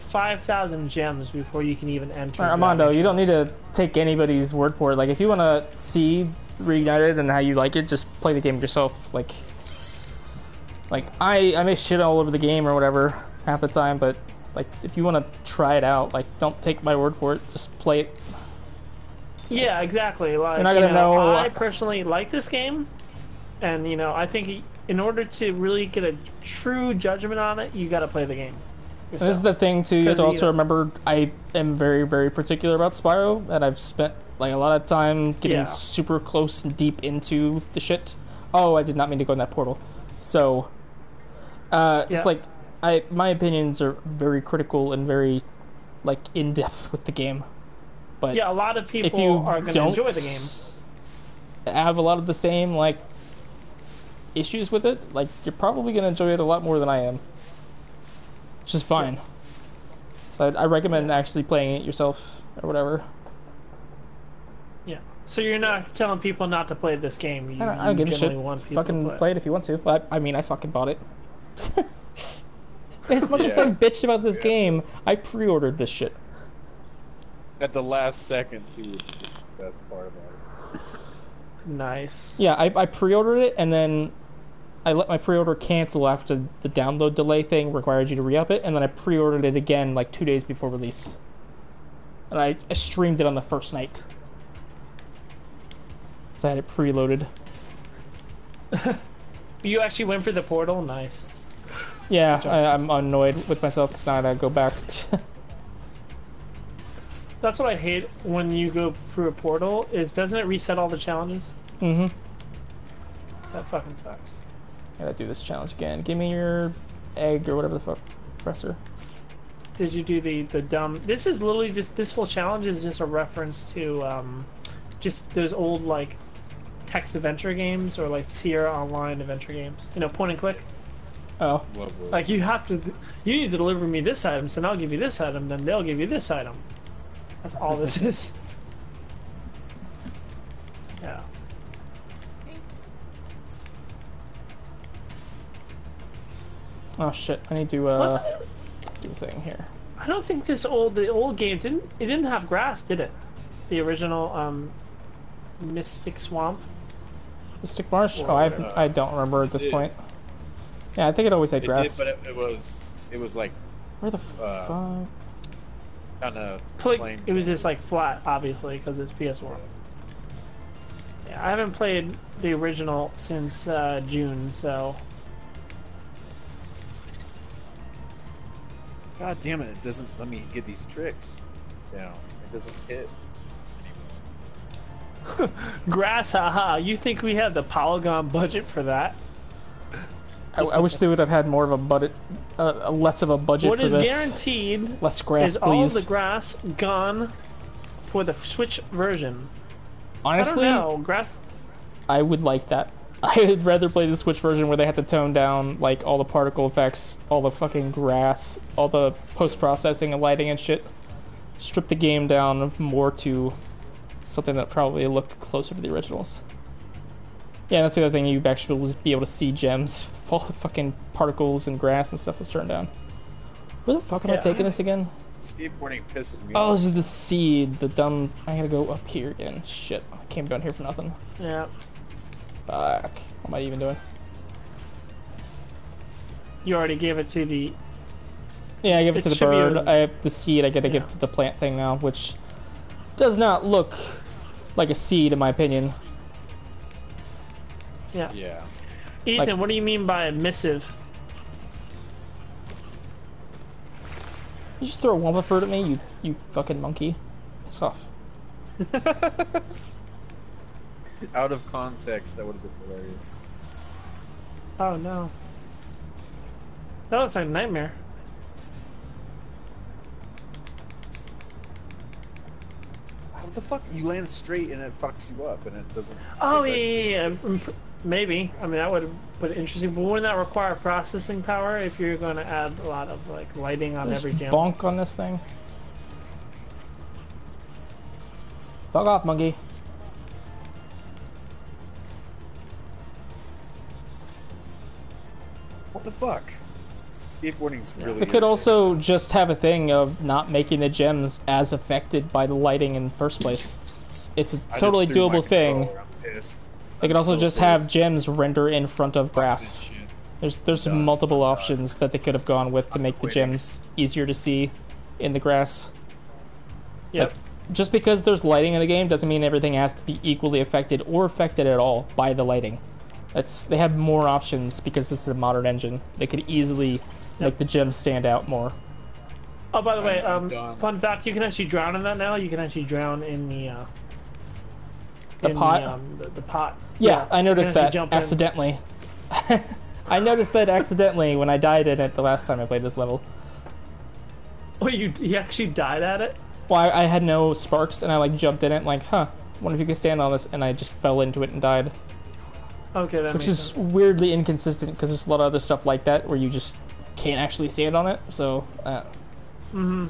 5,000 gems before you can even enter. Armando, you don't need to take anybody's word for it. Like, if you want to see Reignited and how you like it, just play the game yourself. Like I may shit all over the game or whatever half the time, but like, if you want to try it out, like, don't take my word for it. Just play it. Yeah, exactly. Like, You're not gonna know. I personally like this game, and I think in order to really get a true judgment on it, you got to play the game. This is the thing too. You have to Because, also remember, I am very, very particular about Spyro, and I've spent like a lot of time getting Yeah. super close and deep into the shit. Oh, I did not mean to go in that portal. So, Yeah. it's like my opinions are very critical and very like in depth with the game. But Yeah, a lot of if people you are going to don't enjoy the game. have a lot of the same like issues with it, like, you're probably gonna enjoy it a lot more than I am, which is fine. So I recommend actually playing it yourself or whatever. Yeah. So you're not telling people not to play this game. You, I don't give a shit. generally want people Fucking to play it if you want to. But I mean, I fucking bought it. As much as I Yeah. bitched about this Yeah, game, I pre-ordered this shit. At the last second, too, which is the best part about it. Nice. Yeah, I pre-ordered it, and then I let my pre-order cancel after the download delay thing required you to re-up it, and then I pre-ordered it again like 2 days before release. And I streamed it on the first night. So I had it preloaded. You actually went for the portal? Nice. Yeah, I'm annoyed with myself because now I gotta go back. That's what I hate when you go through a portal, is doesn't it reset all the challenges? Mm-hmm. That fucking sucks. Gotta do this challenge again. Give me your egg or whatever the fuck. Presser. Did you do the dumb? This is literally just this whole challenge is just a reference to just those old like text adventure games or like Sierra Online adventure games. You know, point and click. Oh. Lovely. Like you have to, you need to deliver me this item, so then I'll give you this item, then they'll give you this item. That's all this is. Yeah. Oh shit! I need to do a thing here. I don't think the old game didn't have grass, did it? The original Mystic Swamp. Mystic Marsh? Oh, I don't remember at this point. Yeah, I think it always had grass. It did, but it was like Where the fuck? kind of Like, it was just like flat, obviously, because it's PS1. Yeah, I haven't played the original since June, so. God damn it! It doesn't let me get these tricks down. It doesn't hit. Grass, haha. You think we have the Polygon budget for that? I wish they would have had more of a budget, less of a budget What for is this. guaranteed Less grass, is please. all of the grass gone for the Switch version. Honestly, I don't know. Grass. I would like that. I would rather play the Switch version where they had to tone down like all the particle effects, all the fucking grass, all the post-processing and lighting and shit. Strip the game down more to something that probably looked closer to the originals. Yeah, that's the other thing, you actually will be able to see gems. All the fucking particles and grass and stuff was turned down. Where the fuck am I taking this again? Skateboarding pisses me Oh, off. this is the seed, the dumb... I gotta go up here again. Shit, I came down here for nothing. Yeah. Fuck. What am I even doing? You already gave it to the. Yeah, I give it to the bird. a- I have the seed, I gotta give it to the plant thing now, which does not look like a seed in my opinion. Yeah. Yeah. Ethan, Like- what do you mean by missive? You just throw a wumpa bird at me, you fucking monkey. Piss off. Out of context, that would have been hilarious. Oh no. That looks like a nightmare. What the fuck? You land straight and it fucks you up and it doesn't. Oh it yeah, registers. maybe. I mean, that would put it interesting. But wouldn't that require processing power if you're going to add a lot of like lighting on Just every gem? bonk on this thing. Fuck off, monkey. What the fuck? Skateboarding's really. It could also just have a thing of not making the gems as affected by the lighting in the first place. It's a I just totally threw my doable thing. controller. I'm pissed. They could I'm also so just have pissed. gems render in front of Fuck grass. this shit. There's Done. multiple options that they could have gone with to make the quitting. gems easier to see in the grass. Yep. Like, just because there's lighting in the game doesn't mean everything has to be equally affected or affected at all by the lighting. They have more options because it's a modern engine. They could easily make the gems stand out more. Oh, by the way, I'm done. fun fact: you can actually drown in that now. You can actually drown in the pot? The pot. Yeah, I you noticed can actually that jump in. accidentally. I noticed that accidentally when I died in it the last time I played this level. Oh, you actually died at it? Well, I had no sparks and I like jumped in it like, huh, wonder if you can stand on this, and I just fell into it and died. Okay, that Which makes is sense. weirdly inconsistent because there's a lot of other stuff like that where you just can't actually stand on it. So, Mm-hmm.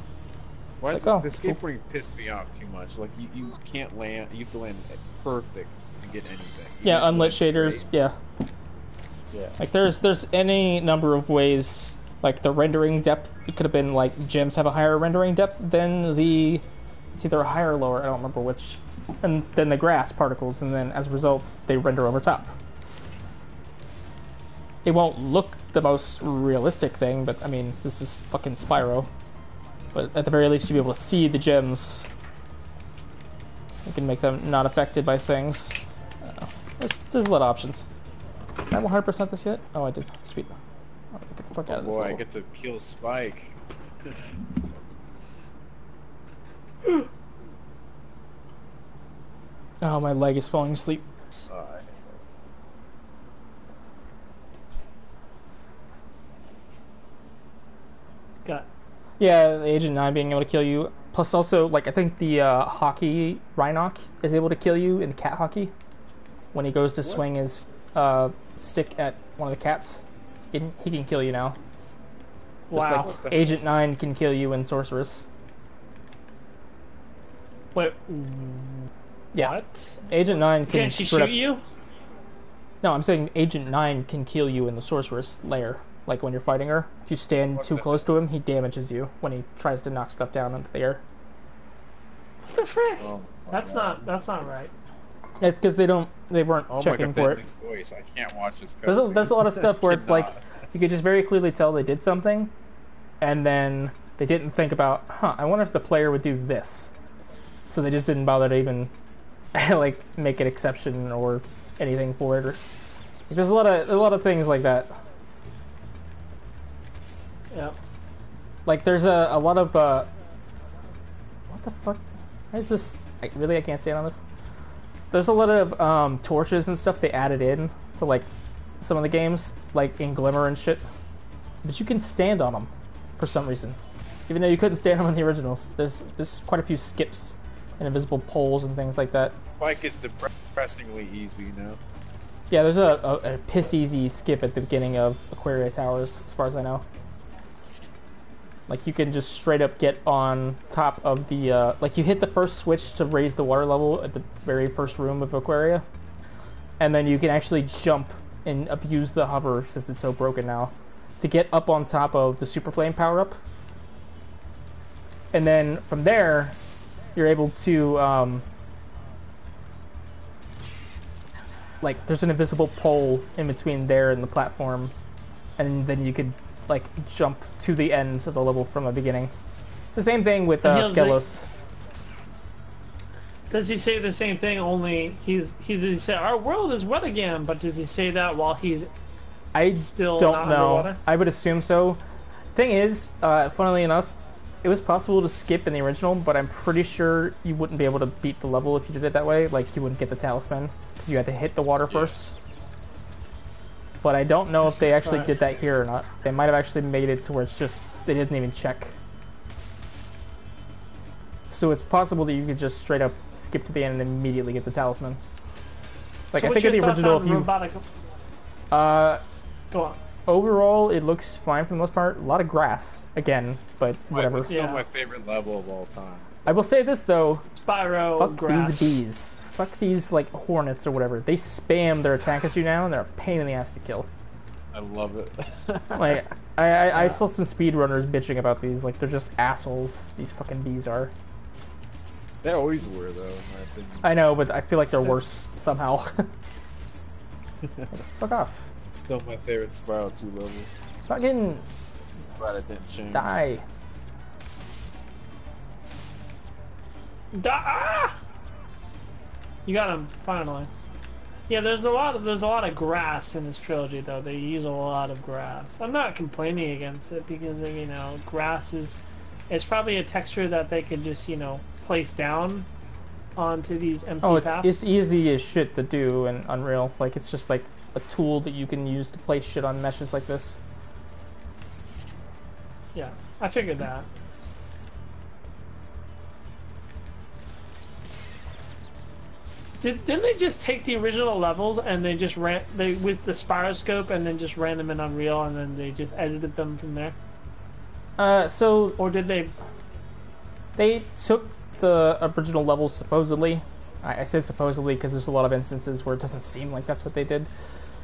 Why does Like, oh, the it's cool. skateboarding piss me off too much? Like you can't land. You have to land perfect to get anything. You yeah, have to unlit land shaders. straight. Yeah, Yeah. like there's any number of ways. Like the rendering depth, it could have been like gems have a higher rendering depth than the. It's either a higher or lower. I don't remember which. And then the grass particles, and then as a result, they render over top. It won't look the most realistic thing, but I mean, this is fucking Spyro. But at the very least, you'll be able to see the gems. You can make them not affected by things. I don't know. There's a lot of options. Did I 100% this yet? Oh, I did. Sweet. Oh, get the fuck out of this Boy, I level. get to kill Spike. Oh, my leg is falling asleep. Got Yeah, the Agent 9 being able to kill you. Plus also, like, I think the hockey Rhinoc is able to kill you in cat hockey. When he goes to swing his stick at one of the cats, he can kill you now. Just Wow. like Agent 9 can kill you in Sorceress. Wait. Yeah. What? Agent 9 can Can't she straight shoot up... you? No, I'm saying Agent 9 can kill you in the Sorceress lair. Like when you're fighting her. If you stand too close to him, he damages you when he tries to knock stuff down into the air. What the frick? Oh, That's not right. It's because they weren't checking for it. Voice. I can't watch this. There's a lot of stuff where it's like you could just very clearly tell they did something, and then they didn't think about, I wonder if the player would do this. So they just didn't bother to even like make an exception or anything for it. Or, there's a lot of things like that. Yeah. Like there's a lot of what the fuck? Why is this? I can't stand on this. There's a lot of torches and stuff they added in to like some of the games, like in Glimmer and shit. But you can stand on them for some reason, even though you couldn't stand them in the originals. There's quite a few skips and invisible poles and things like that. Like it's depressingly easy now. Yeah, there's a piss easy skip at the beginning of Aquaria Towers, as far as I know. Like you can just straight up get on top of the like you hit the first switch to raise the water level at the very first room of Aquaria, and then you can actually jump and abuse the hover, since it's so broken now, to get up on top of the Super Flame power up. And then from there, you're able to like there's an invisible pole in between there and the platform, and then you could like jump to the end of the level from the beginning. It's the same thing with Skelos. Does he say the same thing? Only he said our world is wet again, but does he say that while he's still don't not know. underwater? I would assume so. Thing is, funnily enough, it was possible to skip in the original, but I'm pretty sure you wouldn't be able to beat the level if you did it that way. Like you wouldn't get the talisman because you had to hit the water first. But I don't know if they actually did that here or not. They might have actually made it to where it's just they didn't even check. So it's possible that you could just straight up skip to the end and immediately get the talisman. Like So I think in the original, if you go on. overall it looks fine for the most part. A lot of grass again, but whatever. It's still my favorite level of all time. I will say this though. Spyro Fuck grass. these bees. Fuck these like hornets or whatever. They spam their attack at you now, and they're a pain in the ass to kill. I love it. Like I saw some speedrunners bitching about these. Like they're just assholes. These fucking bees are. They always were though, in my opinion. I know, but I feel like they're worse somehow. Fuck off. It's still my favorite Spyro 2 level. Fucking Glad it didn't change. die. Ah! You got him finally. Yeah, there's a lot of grass in this trilogy though. They use a lot of grass. I'm not complaining against it because grass it's probably a texture that they could just place down onto these empty paths. It's easy as shit to do in Unreal. Like it's just like a tool that you can use to place shit on meshes like this. Yeah, I figured that. Didn't they just take the original levels and they just with the Spyroscope and then just ran them in Unreal and then they just edited them from there? Or did they? They took the original levels supposedly. I say supposedly because there's a lot of instances where it doesn't seem like that's what they did,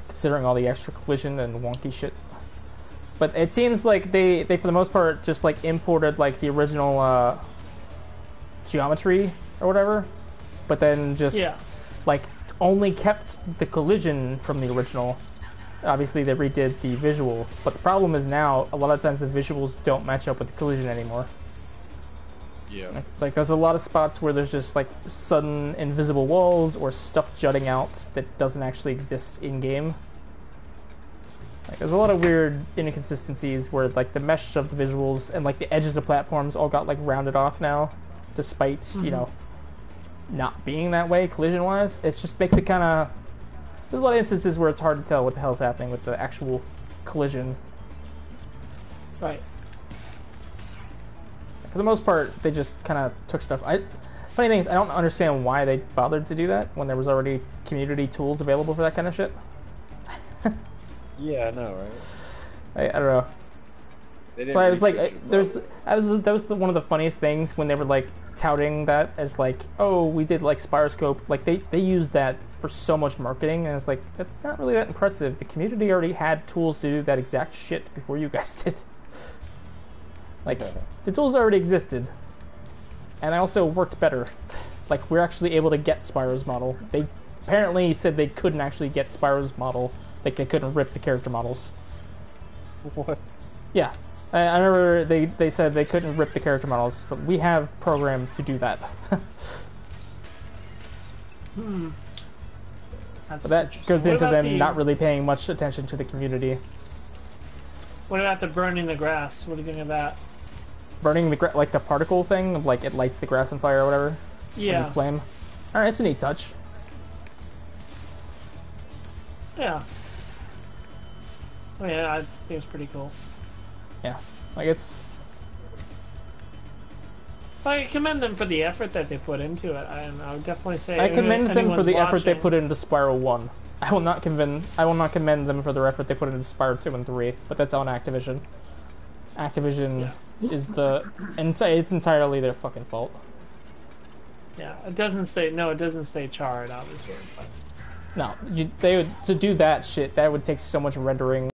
considering all the extra collision and wonky shit. But it seems like they for the most part just like imported like the original geometry or whatever, but then just like only kept the collision from the original. Obviously they redid the visual, but the problem is now a lot of times the visuals don't match up with the collision anymore. Yeah. Like there's a lot of spots where there's just like sudden invisible walls or stuff jutting out that doesn't actually exist in game. Like there's a lot of weird inconsistencies where like the mesh of the visuals and like the edges of platforms all got like rounded off now, despite not being that way collision wise. It just makes it kind of, there's a lot of instances where it's hard to tell what the hell's happening with the actual collision. Right. For the most part, they just kind of took stuff. Funny thing is, I don't understand why they bothered to do that when there was already community tools available for that kind of shit. Yeah, I know, right? I don't know. They didn't So I was like, research it that was one of the funniest things when they were like touting that as like, oh, we did like Spyroscope. Like they used that for so much marketing, and it's like that's not really that impressive. The community already had tools to do that exact shit before you guys did. Like the tools already existed, and they also worked better. Like we're actually able to get Spyro's model. They apparently said they couldn't actually get Spyro's model. Like they couldn't rip the character models. What? Yeah. I remember they said they couldn't rip the character models, but we have programmed to do that. That's But that interesting. goes What into about them not really paying much attention to the community. What about the burning the grass? What do you think of that? Burning the like the particle thing, of like it lights the grass on fire or whatever. Yeah. Flame. Alright, it's a neat touch. Yeah. Oh yeah, I think it's pretty cool. Yeah. Like it's I commend them for the effort that they put into it. I would definitely say I commend them for anyone's the effort they watching- put into Spyro 1. I will not commend them for the effort they put into Spyro 2 and 3, but that's on Activision. Activision is it's entirely their fucking fault. Yeah, it doesn't say charred, obviously. But. No, they would to do that shit. That would take so much rendering